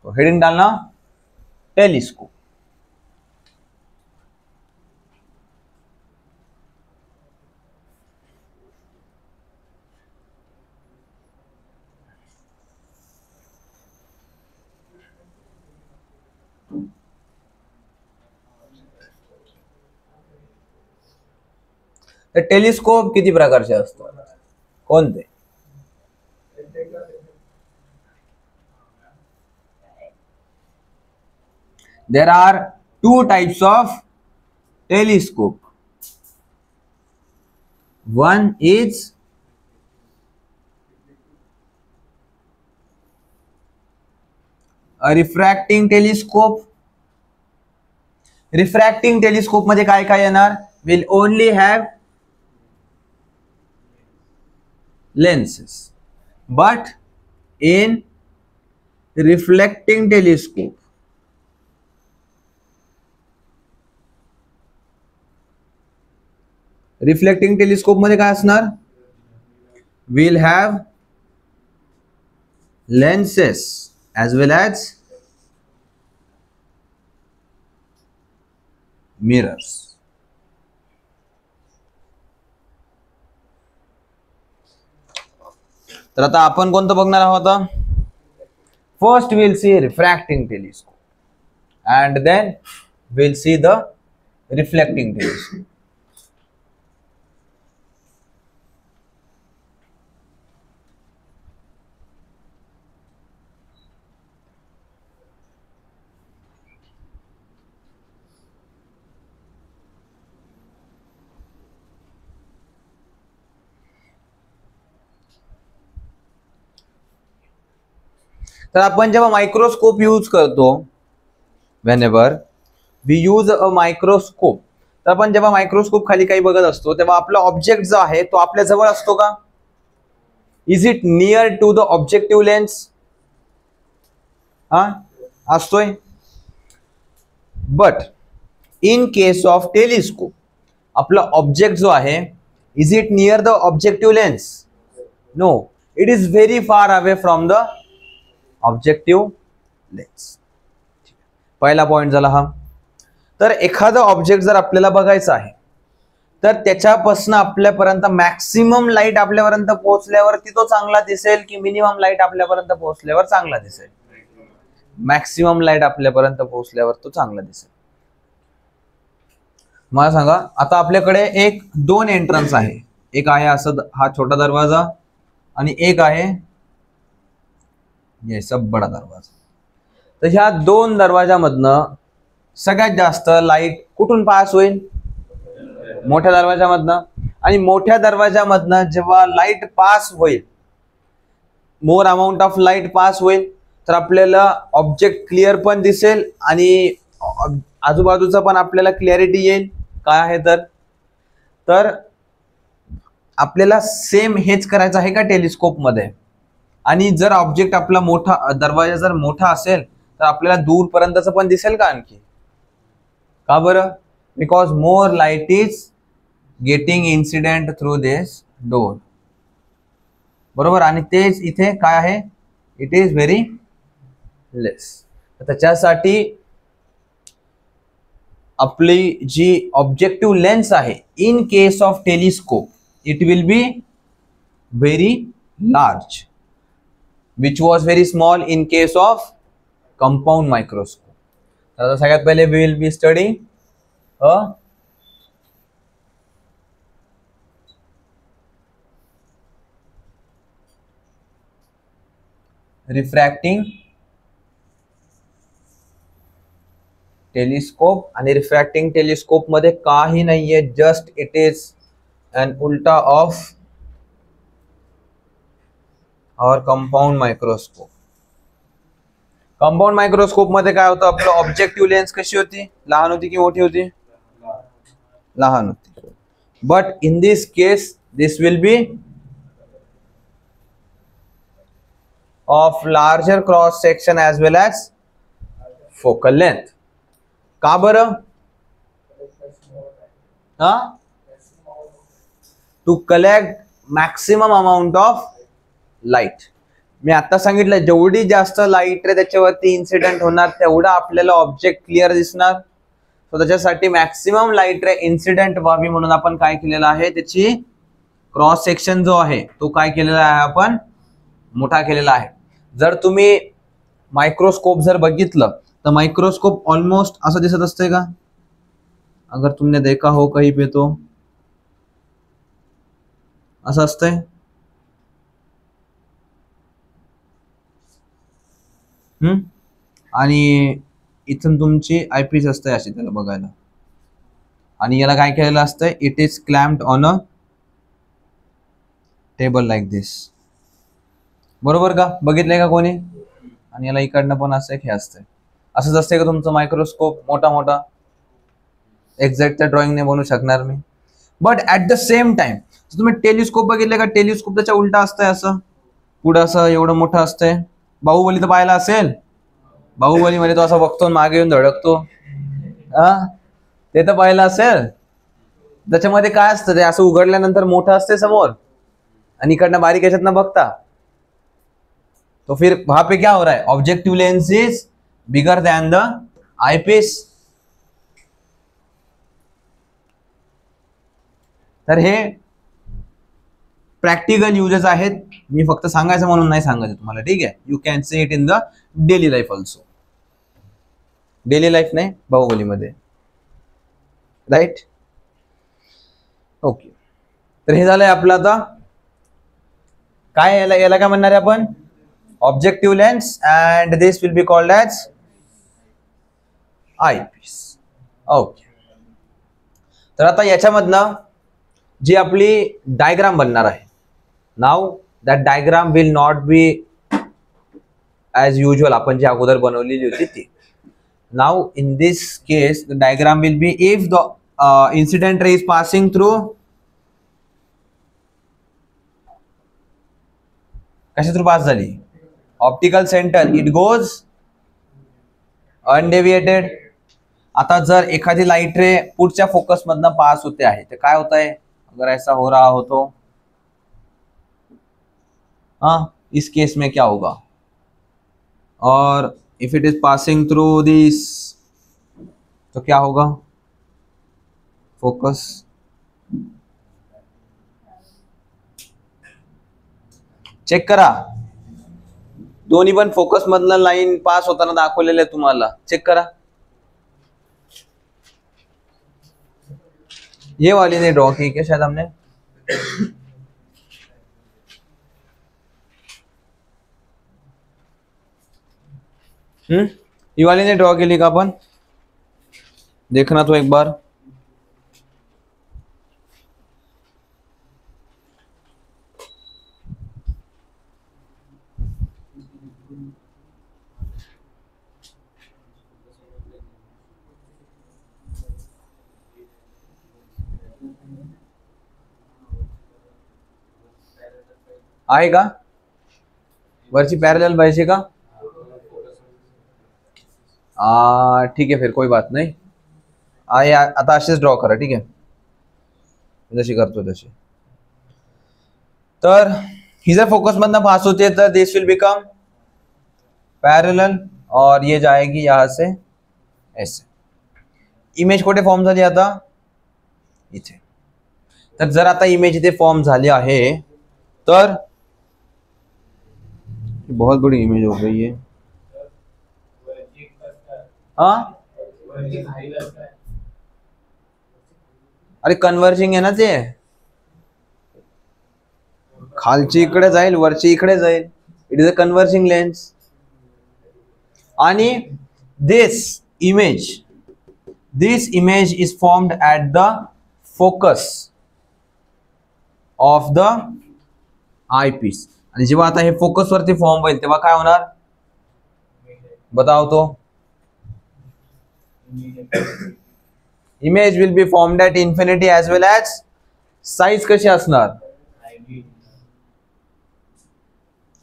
Heading डालना टेलिस्कोप. तर टेलिस्कोप किती प्रकारचे असतात, कोणते? There are two types of telescope. One is a refracting telescope. Refracting telescope मध्ये काय काय येणार, will only have lenses, but in reflecting telescope मध्ये काय असणार, will have lenses as well as mirrors. तर आता आपण कोणतं बघणार आहोत. First will see refracting telescope and then will see the reflecting telescope. तर आपण जेव्हा मायक्रोस्कोप यूज करतो, whenever we use a microscope, तर आपण जेव्हा मायक्रोस्कोप खाली काही बघत असतो तेव्हा आपला ऑब्जेक्ट जो आहे तो आपल्या जवळ असतो का? Is it near to the objective lens? हा असतोय. But in case of telescope आपला ऑब्जेक्ट जो आहे, is it near the objective lens? No, it is very far away from the objective lens. पहिला पॉइंट झाला हा. तर एखादा ऑब्जेक्ट जर आपल्याला बघायचा आहे तर त्याच्यापासून आपल्यापर्यंत मॅक्सिमम लाईट आपल्यापर्यंत पोहोचल्यावरती तो चांगला दिसेल की मिनिमम लाईट आपल्यापर्यंत पोहोचल्यावर चांगला दिसेल? मॅक्सिमम लाईट आपल्यापर्यंत पोहोचल्यावर तो चांगला दिसेल. मला सांगा, आता आपल्याकडे एक दोन एंट्रन्स आहे. एक आहे असं हा छोटा दरवाजा आणि एक आहे ये सब बड़ा दरवाजा. तर ह्या दोन दरवाजामधनं सगळ्यात जास्त लाईट कुठून पास होईल? मोठ्या दरवाजामधनं. आणि मोठ्या दरवाजामधनं जेव्हा लाईट पास होईल, मोर अमाऊंट ऑफ लाईट पास होईल, तर आपल्याला ऑब्जेक्ट क्लिअर पण दिसेल आणि आजूबाजूचा पण आपल्याला क्लॅरिटी येईल. काय आहे तर आपल्याला सेम हेच करायचं आहे का टेलिस्कोप मध्ये. आणि जर ऑब्जेक्ट आपला मोठा, दरवाजा जर मोठा असेल तर आपल्याला दूरपर्यंतच पण दिसेल का आणखी? का बरं? Because more light is getting incident through this door. बरोबर. आणि तेच इथे काय आहे? It is very less. त्याच्यासाठी आपली जी ऑब्जेक्टिव्ह लेन्स आहे, in case of telescope it will be very large, which was very small in case of compound microscope. तर सगळ्यात पहिले we will be studying refracting telescope. आणि रिफ्रॅक्टिंग टेलिस्कोप मध्ये काही नाहीये, जस्ट इट इज अन उल्टा of और compound microscope. Compound microscope मध्ये काय होतं? आपलं ऑब्जेक्टिव्ह लेन्स कशी होती? लहान होती की मोठी होती? लहान होती. But in this case this will be of larger cross section as well as focal length. का बरं? To collect maximum amount of light. मी आता सांगितलं, जेवढी जास्त लाईट रे त्याच्यावरती इन्सिडेंट होणार तेवढा आपल्याला ऑब्जेक्ट क्लिअर दिसणार. सो त्याच्यासाठी मॅक्सिमम लाईट रे इन्सिडेंट व्हावी म्हणून आपण काय केलेलं आहे, त्याची क्रॉस सेक्शन जो आहे तो काय केलेला आहे, आपण मोठा केलेला आहे. जर तुम्ही मायक्रोस्कोप जर बघितलं तर माइक्रोस्कोप ऑलमोस्ट असं दिसत असते का? अगर तुमने देखा हो कहीं पे तो असं असतंय. आणि इथून तुमची आयपीस असते अशी त्याला बघायला. आणि याला काय केलेलं असतंय? It is clamped on a table like this. बरोबर का? बघितलंय का कोणी? आणि याला इकडनं पण असं हे असतंय. असंच असते का तुमचं मायक्रोस्कोप मोठा मोठा? एक्झॅक्ट त्या ड्रॉइंग नाही बनवू शकणार मी. But at the same time तुम्ही टेलिस्कोप बघितले का? टेलिस्कोप त्याच्या उलटा असतंय, असं पुढं असं एवढं मोठं असतंय. बाहुबली तर पाहिला असेल. बाहुबली मध्ये तो असं बघतो मागे येऊन धडकतो, ते तर पाहिलं असेल. त्याच्यामध्ये काय असतं? ते असं उघडल्यानंतर मोठं असते समोर आणि इकडनं बारीक याच्यातनं बघता. तो फिर वहां पे क्या हो रहा है? Objective lens is bigger than the eyepiece. तर हे प्रॅक्टिकल युजेस आहेत. मी फक्त सांगायचं म्हणून नाही सांगायचं तुम्हाला, ठीक आहे? You can see it in the daily life also. Daily life नाही, बाहुबलीमध्ये. राईट? ओके. तर हे झालंय आपलं. आता काय याला काय म्हणणार आहे आपण? Objective lens. And this will be called as eyepiece. Okay. तर आता याच्यामधनं जी आपली डायग्राम बनणार आहे, now that diagram will not be as usual आपण जी अगोदर बनवलेली होती ती. Now in this case the diagram will be if the incident ray is passing through कशा थ्रू पास झाली? Optical centre. It goes undeviated. आता जर एखादी लाईट रे पुढच्या फोकस मधनं पास होते आहे तर काय होता है? अगर ऐसा हो रहा हो तो इस केस में क्या होगा? और if it is passing through this तो क्या होगा? फोकस. चेक करा, दोन्ही पण फोकस मधनं लाईन पास होताना दाखवलेले आहे तुम्हाला. चेक करा. ये वाली ने ड्रॉ की क्या शायद हमने? ही वाली ने ड्रॉ केली का आपण? देखना तो एक बार. आहे का? वरची पॅरलल पाहिजे का? ठीक आहे, फिर कोई बात नाही. आहे आता असेच ड्रॉ करा. ठीक आहे, जशी करतो तशी. तर ही जर फोकस मधनं पास होते तर दिस विल बिकम पॅरलल और ये जाएगी यहां से ऐसे. इमेज कुठे फॉर्म झाली आता? इथे. तर जर आता इमेज इथे फॉर्म झाली आहे तर बहुत बड़ी इमेज हो गई है. हाँ, अरे कन्वर्जिंग आहे ना ते. खालची इकडे जाईल, वरची इकडे जाईल. It is a converging lens. आणि this image is formed at the focus of the eyepiece. आणि जेव्हा आता हे फोकस वरती फॉर्म होईल तेव्हा काय होणार बताओ तो? Image will be formed at infinity as well as size कशी असणार?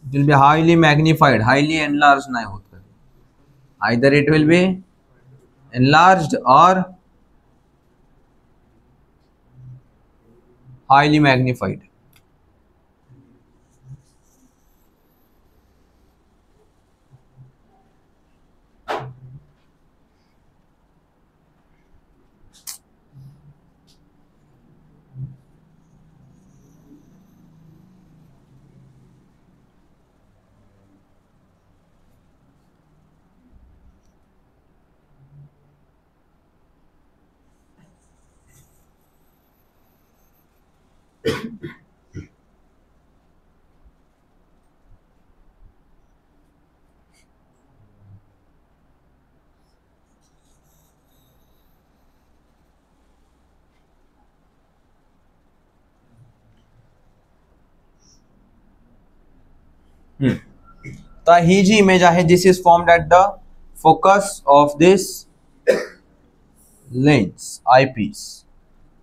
It will be highly magnified, highly enlarged नाही होत. Either it will be enlarged or highly magnified. तर ही जी इमेज आहे this is formed at the focus of this lens eyepiece.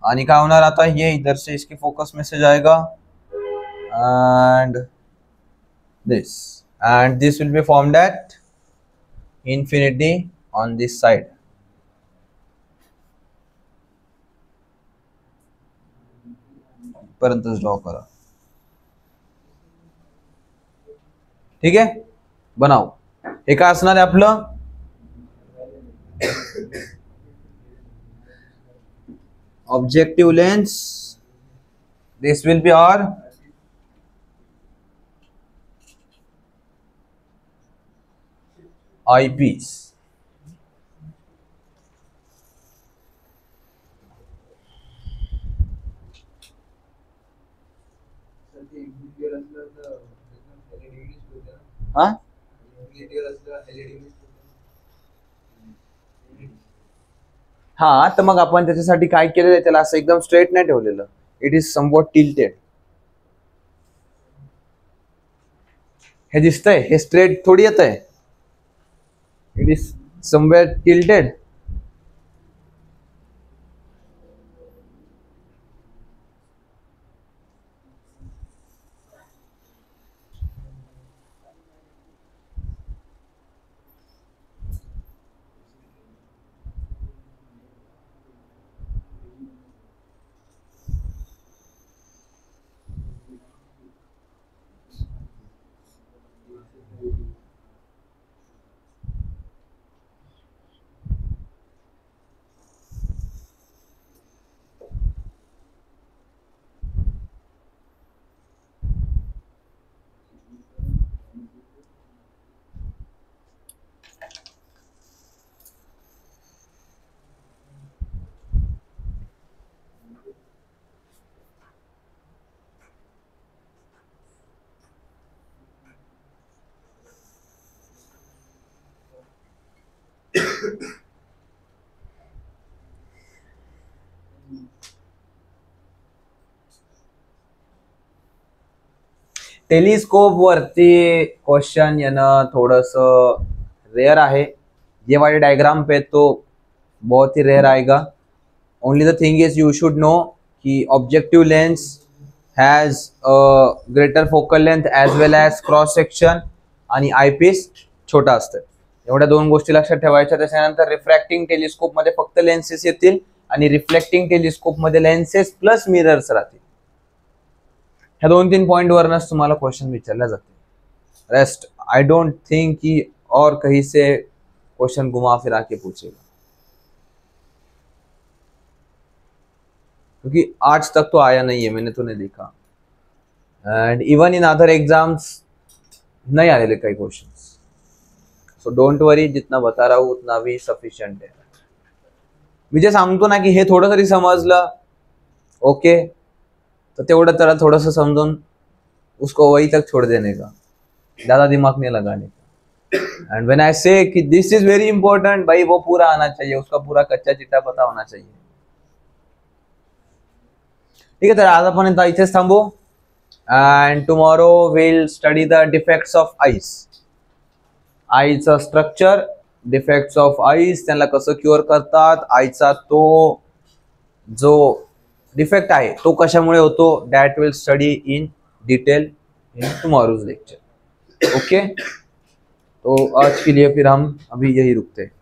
आणि काय होणार आता? ये इधर से इसके फोकस में से जाएगा and this will be formed at infinity on this side. पर्यंतच ड्रॉ करा. ठीक आहे, बनाव. हे काय असणार आहे आपलं? Objective lens. This will be our eyepiece. हाँ, हा, तर मग आपण त्याच्यासाठी काय केलेलं आहे, त्याला असं एकदम स्ट्रेट नाही ठेवलेलं. It is somewhat tilted. हे दिसतंय, हे स्ट्रेट थोडी येत आहे. It is somewhere tilted. Telescope वरती क्वेश्चन येणं थोड़स रेयर आहे. ये वाले डायग्राम पे तो बहुत ही रेयर आएगा. Only the thing is you should know कि objective lens has greater focal length as well as cross section आणि आयपीस छोटा असतं. एवढ्या दोन गोष्टी लक्षात ठेवायच्या. त्याच्यानंतर रिफ्रॅक्टिंग टेलिस्कोप मध्ये फक्त लेन्सेस येतील आणि रिफ्लेक्टिंग टेलिस्कोप मध्ये लेन्सेस प्लस मिरर्स राहतील. ह्या 2-3 पॉइंट वरनच तुम्हाला क्वेश्चन विचारला जाते. रेस्ट आई डोंट थिंक कि और कहीं से क्वेश्चन घुमा फिरा के पूछेगा, क्योंकि आज तक तो आया नहीं है, मैंने तो नहीं देखा. And even in other exams नहीं आलेले काही क्वेश्चंस. सो डोंट वरी, जितना बता रहा हूँ उतना भी सफिशियंट है. मी जे सांगतो ना की हे थोडं तरी समजलं ओके, तो तेवढं त्याला थोडंसं समजून उसको वही तक छोड़ देने का, ज्यादा दिमाग नहीं लगाने का. एंड व्हेन आई से कि दिस इज वेरी इंपॉर्टेंट, भाई वो पूरा आना चाहिए, उसका पूरा कच्चा चिट्टा पता होना चाहिए. ठीक है, तर आज आपण इथेच थांबू. And tomorrow will study the defects of eyes. आईचं स्ट्रक्चर, डिफेक्ट्स ऑफ आईज, त्यांना कसं क्युअर करतात, आईचा तो जो डिफेक्ट आहे तो कशामुळे होतो, that will study in detail in tomorrow's lecture. Okay, तो आज के लिए फिर हम अभी यही रुकते हैं.